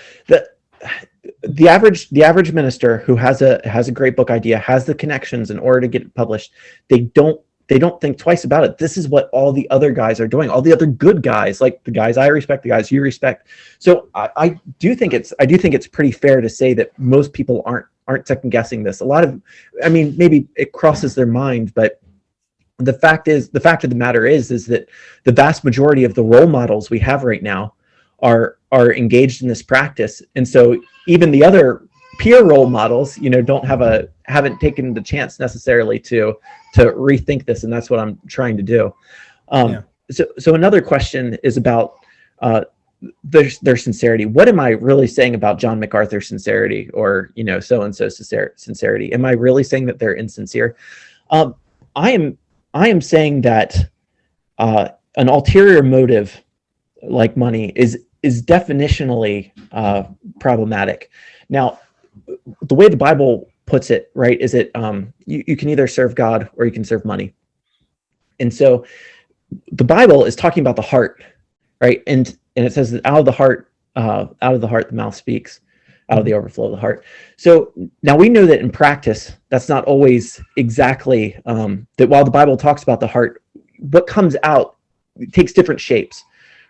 The average minister who has a great book idea, has the connections in order to get it published, they don't think twice about it. This is what all the other guys are doing, all the other good guys, like the guys I respect, the guys you respect. So I do think it's pretty fair to say that most people aren't second guessing this. A lot of, I mean, maybe it crosses their mind, but the fact of the matter is that the vast majority of the role models we have right now are engaged in this practice. And so even the other peer role models, haven't taken the chance necessarily to rethink this, and that's what I'm trying to do. So another question is about their sincerity. What am I really saying about John MacArthur's sincerity, or so and so sincerity? Am I really saying that they're insincere? I am saying that an ulterior motive like money is definitionally problematic. Now, the way the Bible puts it, right, is that you can either serve God or you can serve money. And so the Bible is talking about the heart, right? And it says that out of the heart the mouth speaks, out of the overflow of the heart. So now we know that in practice, that's not always exactly that. While the Bible talks about the heart, what comes out takes different shapes,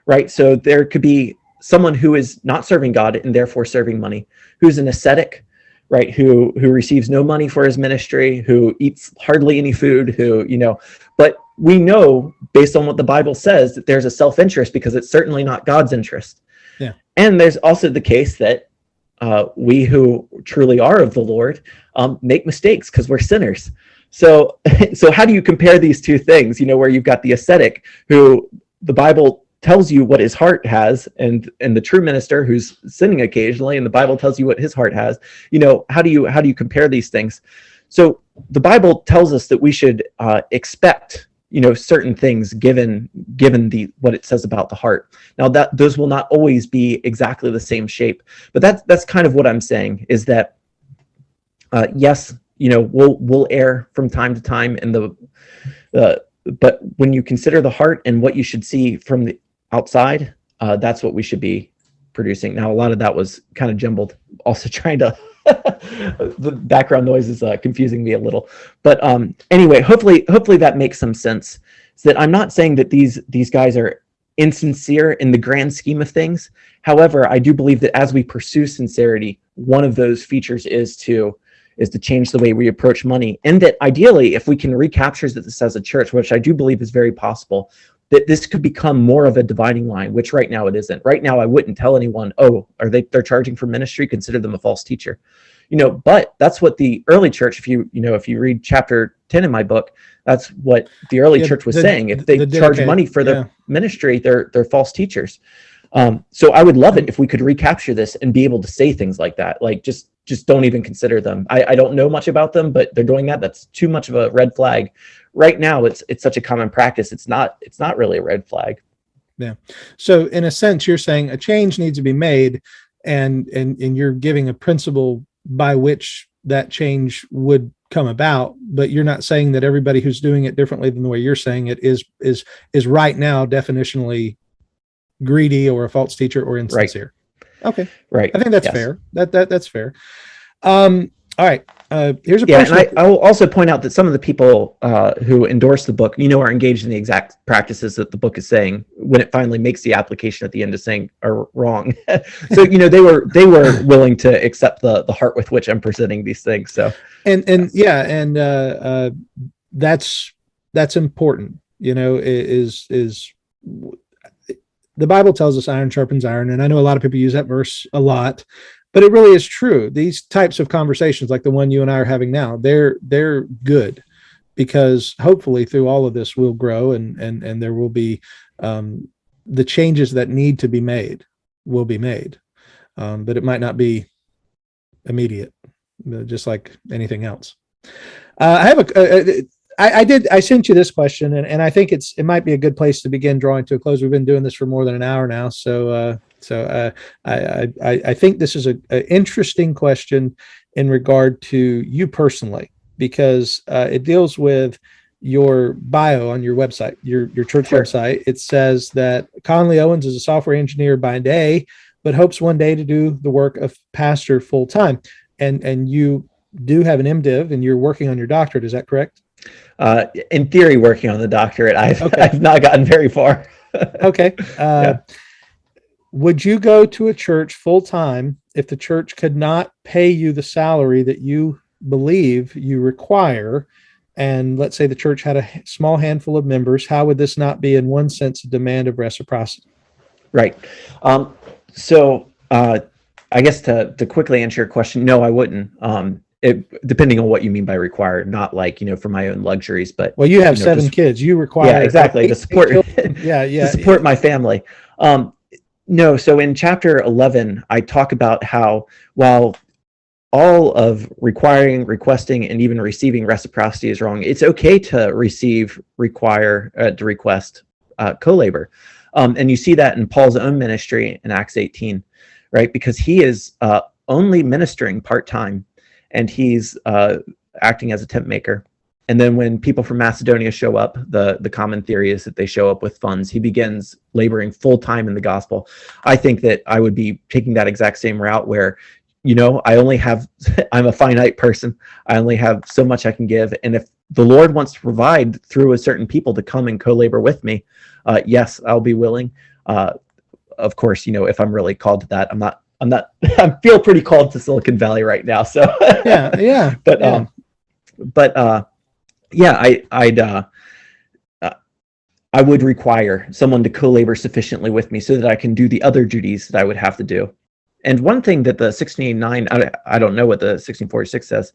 right? So there could be someone who is not serving God and therefore serving money, who's an ascetic, right? Who receives no money for his ministry, who eats hardly any food, but we know based on what the Bible says that there's a self-interest, because it's certainly not God's interest. Yeah. And there's also the case that we who truly are of the Lord make mistakes because we're sinners. So how do you compare these two things? Where you've got the ascetic who the Bible tells you what his heart has, and the true minister who's sinning occasionally, and the Bible tells you what his heart has. How do you compare these things? So the Bible tells us that we should expect certain things given what it says about the heart. Now that those will not always be exactly the same shape, but that's kind of what I'm saying, is that yes, we'll err from time to time in but when you consider the heart and what you should see from the outside, that's what we should be producing. Now, a lot of that was kind of jumbled. Also trying to the background noise is confusing me a little, but anyway, hopefully that makes some sense. So that I'm not saying that these guys are insincere in the grand scheme of things. However, I do believe that as we pursue sincerity, one of those features is to change the way we approach money. And that ideally, if we can recapture this as a church, which I do believe is very possible, that this could become more of a dividing line, which right now it isn't. Right now, I wouldn't tell anyone, oh, they're charging for ministry, consider them a false teacher. But that's what the early church, if you read chapter 10 in my book, that's what the early church was saying. If they charge money for their ministry, they're false teachers. So I would love it if we could recapture this and be able to say things like that, like just don't even consider them. I don't know much about them, but they're doing that. That's too much of a red flag. Right now, it's such a common practice. It's not really a red flag. Yeah. So in a sense, you're saying a change needs to be made, and you're giving a principle by which that change would come about, but you're not saying that everybody who's doing it differently than the way you're saying it is right now definitionally greedy or a false teacher or insincere. Right. Okay. Right. I think that's fair. That's fair. All right. Here's a personal... and I will also point out that some of the people who endorse the book, are engaged in the exact practices that the book is saying when it finally makes the application at the end of saying are wrong. So they were willing to accept the heart with which I'm presenting these things. So that's important. Is the Bible tells us iron sharpens iron, and I know a lot of people use that verse a lot. But it really is true. These types of conversations, like the one you and I are having now, they're good, because hopefully through all of this we'll grow, and there will be the changes that need to be made will be made, but it might not be immediate, just like anything else. I have I did. I sent you this question, and I think it might be a good place to begin drawing to a close. We've been doing this for more than an hour now, so I think this is an interesting question in regard to you personally, because it deals with your bio on your website, your church Sure. website. It says that Conley Owens is a software engineer by day, but hopes one day to do the work of pastor full time. And you do have an MDiv, and you're working on your doctorate. Is that correct? In theory, working on the doctorate. Okay. I've not gotten very far. Okay. Yeah. Would you go to a church full time if the church could not pay you the salary that you believe you require? And let's say the church had a small handful of members. How would this not be, in one sense, a demand of reciprocity? Right. So I guess to quickly answer your question, no, I wouldn't. Depending on what you mean by required, not like, for my own luxuries, but well, you have 7 kids. You require, yeah, exactly, to support to support my family. No, so in chapter 11, I talk about how while all of requiring, requesting, and even receiving reciprocity is wrong, it's okay to receive, require, to request co-labor. And you see that in Paul's own ministry in Acts 18, right? Because he is only ministering part-time, and he's acting as a tent maker. And then when people from Macedonia show up, the common theory is that they show up with funds. He begins laboring full-time in the gospel. I think that I would be taking that exact same route where, I'm a finite person. I only have so much I can give. And if the Lord wants to provide through a certain people to come and co-labor with me, yes, I'll be willing. Of course, if I'm really called to that, I feel pretty called to Silicon Valley right now. So yeah. I would require someone to co-labor sufficiently with me so that I can do the other duties that I would have to do. And one thing that the 1689, I don't know what the 1646 says,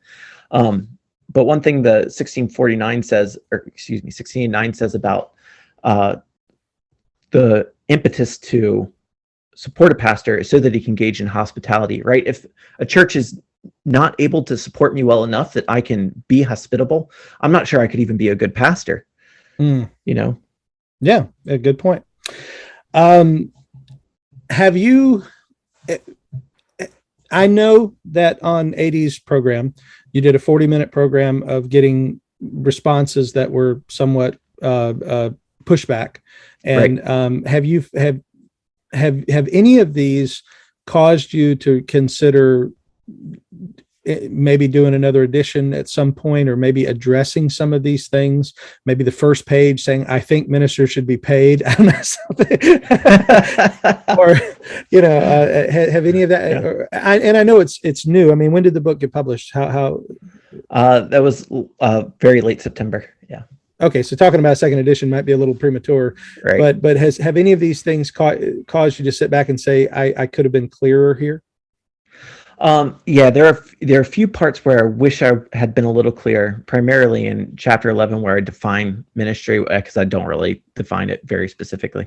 but one thing the 1649 says, 1689 says about the impetus to support a pastor is so that he can engage in hospitality, right? If a church is not able to support me well enough that I can be hospitable, I'm not sure I could even be a good pastor. Yeah, a good point. Have you, I know that on AD's program, you did a 40-minute program of getting responses that were somewhat pushback. And right. Have any of these caused you to consider maybe doing another edition at some point, or maybe addressing some of these things? Maybe the first page saying, I think ministers should be paid. I don't know, something. Or, have any of that? Yeah. And I know it's new. I mean, when did the book get published? How? That was very late September. Yeah. Okay, so talking about a second edition might be a little premature, right? But have any of these things caused you to sit back and say, I could have been clearer here? Yeah, there are a few parts where I wish I had been a little clearer, primarily in chapter 11, where I define ministry, because I don't really define it very specifically.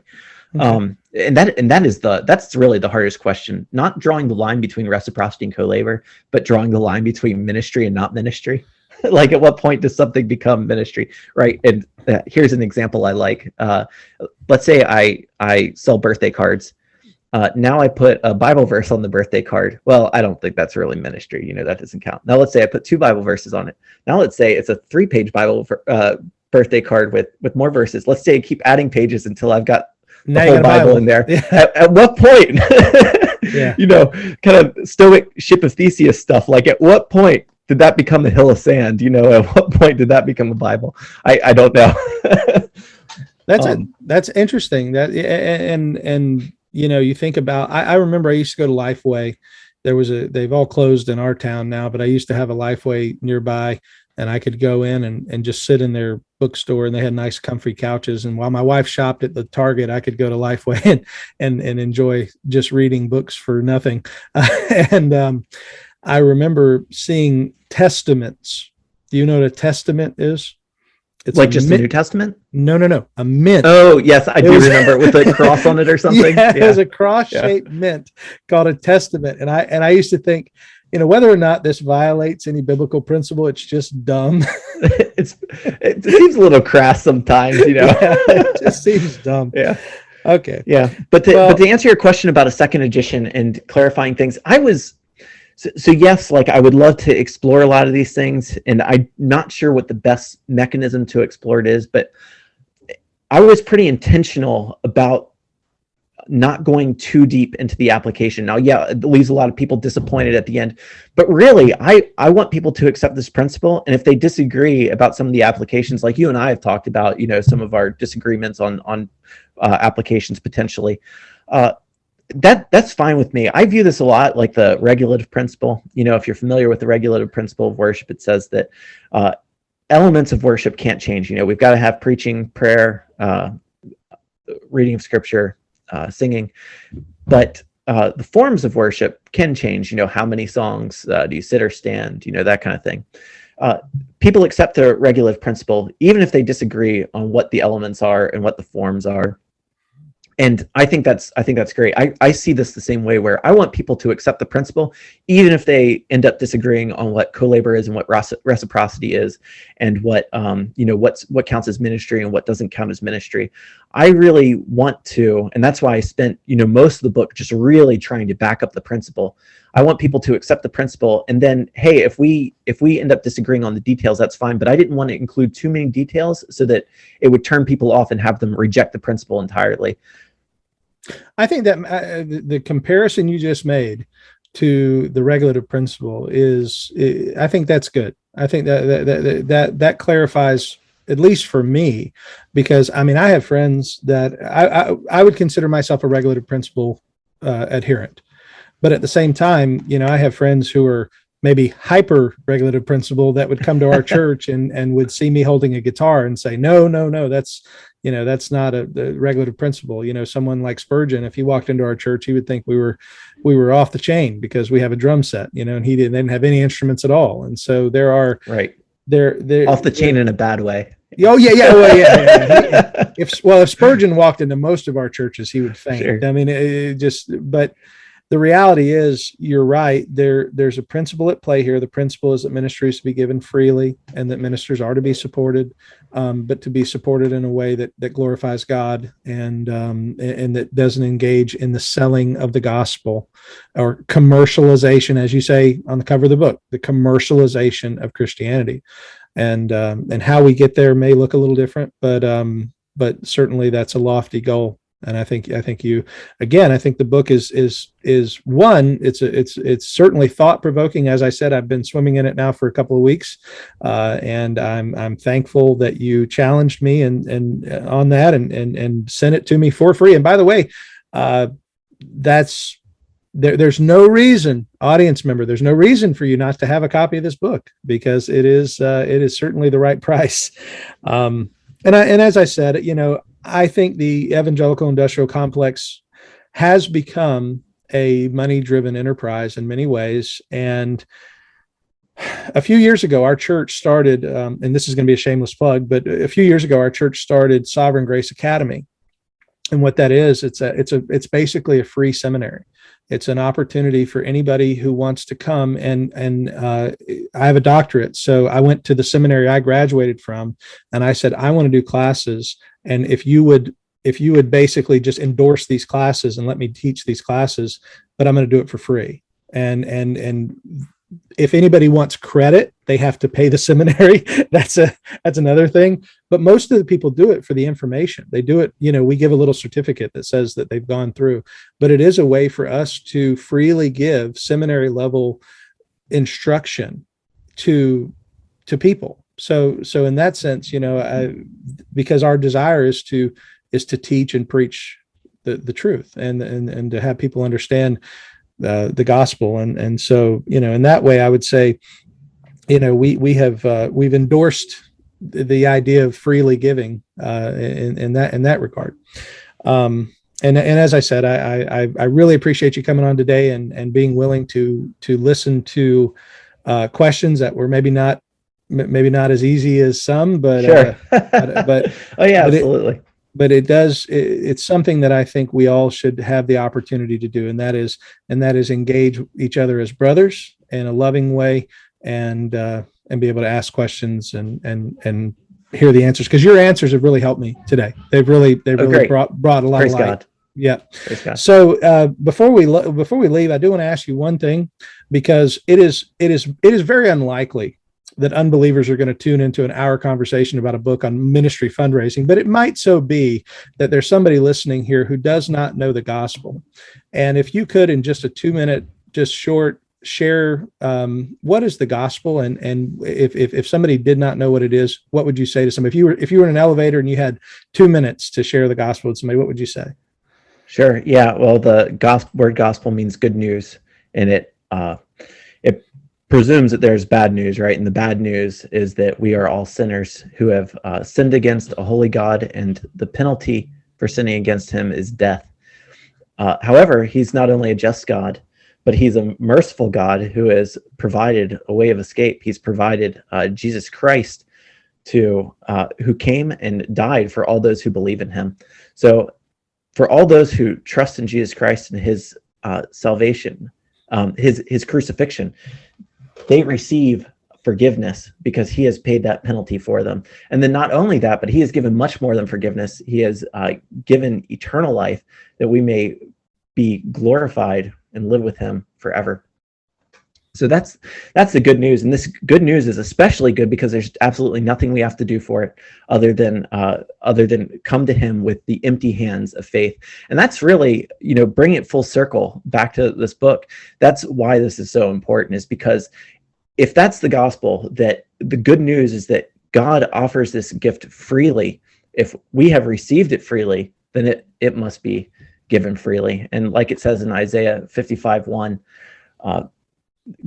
Okay. And that's really the hardest question, not drawing the line between reciprocity and co-labor, but drawing the line between ministry and not ministry. Like, at what point does something become ministry, right? And here's an example I like. Let's say I sell birthday cards. Now I put a Bible verse on the birthday card. Well, I don't think that's really ministry. That doesn't count. Now let's say I put 2 Bible verses on it. Now let's say it's a 3-page Bible birthday card with more verses. Let's say I keep adding pages until I've got the whole Bible in there. Yeah. At what point, yeah. Kind of Stoic ship of Theseus stuff. Like, at what point did that become the hill of sand? At what point did that become a Bible? I don't know. That's interesting. That and you think about, I remember I used to go to Lifeway. They've all closed in our town now, but I used to have a Lifeway nearby, and I could go in and just sit in their bookstore, and they had nice comfy couches. And while my wife shopped at the Target, I could go to Lifeway and enjoy just reading books for nothing. I remember seeing testaments. Do you know what a testament is? It's like just the New Testament? No. A mint. Oh, yes, I do remember, with a cross on it or something. Yeah, it was a cross-shaped mint called a testament. And I used to think, whether or not this violates any biblical principle, it's just dumb. It seems a little crass sometimes, Yeah, it just seems dumb. Yeah. Okay. Yeah. But to answer your question about a second edition and clarifying things, so yes, like I would love to explore a lot of these things, and I'm not sure what the best mechanism to explore it is, but I was pretty intentional about not going too deep into the application. Now, yeah, it leaves a lot of people disappointed at the end, but really, I want people to accept this principle. And if they disagree about some of the applications, like you and I have talked about, some of our disagreements on applications potentially, that's fine with me. I view this a lot like the regulative principle. If you're familiar with the regulative principle of worship, it says that elements of worship can't change. We've got to have preaching, prayer, reading of scripture, singing, but the forms of worship can change. How many songs do you sit or stand, that kind of thing. People accept the regulative principle even if they disagree on what the elements are and what the forms are. And I think that's great. I see this the same way, where I want people to accept the principle, even if they end up disagreeing on what co-labor is and what reciprocity is, and what what counts as ministry and what doesn't count as ministry. I really want to, and that's why I spent most of the book just really trying to back up the principle. I want people to accept the principle, and then, hey, if we end up disagreeing on the details, that's fine. But I didn't want to include too many details so that it would turn people off and have them reject the principle entirely. I think that the comparison you just made to the regulative principle I think that's good. I think that clarifies, at least for me, because I have friends that I would consider myself a regulative principle adherent, but at the same time, I have friends who are maybe hyper regulative principle that would come to our church and would see me holding a guitar and say, no, that's not the regulative principle. Someone like Spurgeon, if he walked into our church, he would think we were off the chain because we have a drum set, and they didn't have any instruments at all. And so there are they're off the chain in a bad way. Oh yeah. Well, yeah. If Spurgeon walked into most of our churches, he would faint. Sure. But the reality is, you're right. There's a principle at play here. The principle is that ministry is to be given freely, and that ministers are to be supported, but to be supported in a way that glorifies God and that doesn't engage in the selling of the gospel or commercialization, as you say on the cover of the book, the commercialization of Christianity. And how we get there may look a little different, but certainly that's a lofty goal. And I think the book is one. It's certainly thought provoking. As I said, I've been swimming in it now for a couple of weeks, and I'm thankful that you challenged me and on that and sent it to me for free. And by the way, there's no reason, audience member, there's no reason for you not to have a copy of this book, because it is certainly the right price. And as I said, I think the evangelical industrial complex has become a money-driven enterprise in many ways. And a few years ago, our church started, and this is going to be a shameless plug, but a few years ago, our church started Sovereign Grace Academy. And what that is, it's basically a free seminary. It's an opportunity for anybody who wants to come, and I have a doctorate. So I went to the seminary I graduated from, and I said, I want to do classes. And if you would basically just endorse these classes and let me teach these classes, but I'm going to do it for free. And if anybody wants credit, they have to pay the seminary. That's another thing. But most of the people do it for the information. They do it, we give a little certificate that says that they've gone through, but it is a way for us to freely give seminary level instruction to people. So in that sense, because our desire is to teach and preach the truth and to have people understand the gospel. And so, in that way, I would say, we've endorsed the idea of freely giving in that regard. And as I said, I really appreciate you coming on today and being willing to listen to questions that were maybe not as easy as some, but sure. but oh yeah, absolutely. But it's something that I think we all should have the opportunity to do, and that is engage each other as brothers in a loving way, and be able to ask questions and hear the answers, because your answers have really helped me today. They've really brought a lot Praise of light. God. Yeah. Praise God. So before we leave, I do want to ask you one thing, because it is very unlikely that unbelievers are going to tune into an hour conversation about a book on ministry fundraising, but it might so be that there's somebody listening here who does not know the gospel. And if you could, in just a 2-minute, just short, share what is the gospel, and if somebody did not know what it is, what would you say to somebody? If you were in an elevator and you had 2 minutes to share the gospel with somebody, what would you say? Sure. Yeah. Well, the word gospel means good news, and it presumes that there's bad news, right? And the bad news is that we are all sinners who have sinned against a holy God, and the penalty for sinning against him is death. However, he's not only a just God, but he's a merciful God who has provided a way of escape. He's provided Jesus Christ who came and died for all those who believe in him. So for all those who trust in Jesus Christ and his salvation, his crucifixion, they receive forgiveness because he has paid that penalty for them. And then not only that, but he has given much more than forgiveness. He has given eternal life, that we may be glorified and live with him forever. So that's the good news. And this good news is especially good because there's absolutely nothing we have to do for it other than come to him with the empty hands of faith. And that's really, bring it full circle back to this book. That's why this is so important, is because if that's the gospel, that the good news is that God offers this gift freely. If we have received it freely, then it must be given freely. And like it says in Isaiah 55:1,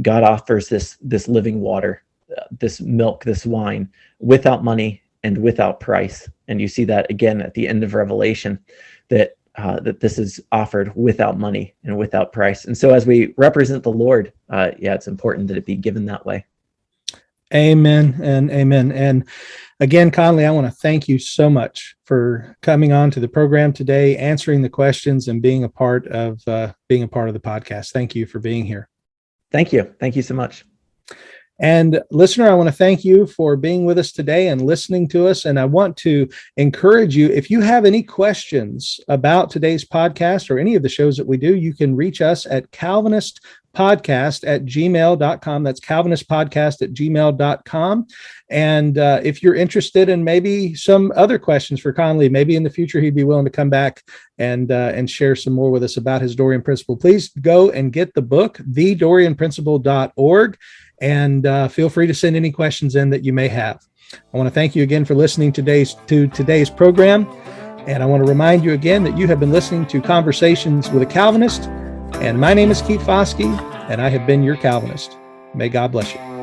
God offers this living water, this milk, this wine, without money and without price. And you see that again at the end of Revelation, that this is offered without money and without price. And so as we represent the Lord, it's important that it be given that way. Amen and amen. And again, Conley, I want to thank you so much for coming on to the program today, answering the questions, and being a part of the podcast. Thank you for being here. Thank you. Thank you so much. And listener, I want to thank you for being with us today and listening to us. And I want to encourage you, if you have any questions about today's podcast or any of the shows that we do, you can reach us at calvinistpodcast@gmail.com. That's calvinistpodcast@gmail.com. And if you're interested in maybe some other questions for Conley, maybe in the future he'd be willing to come back and share some more with us about his Dorean Principle, please go and get the book, thedoreanprinciple.org. And feel free to send any questions in that you may have. I want to thank you again for listening to today's program. And I want to remind you again that you have been listening to Conversations with a Calvinist. And my name is Keith Foskey, and I have been your Calvinist. May God bless you.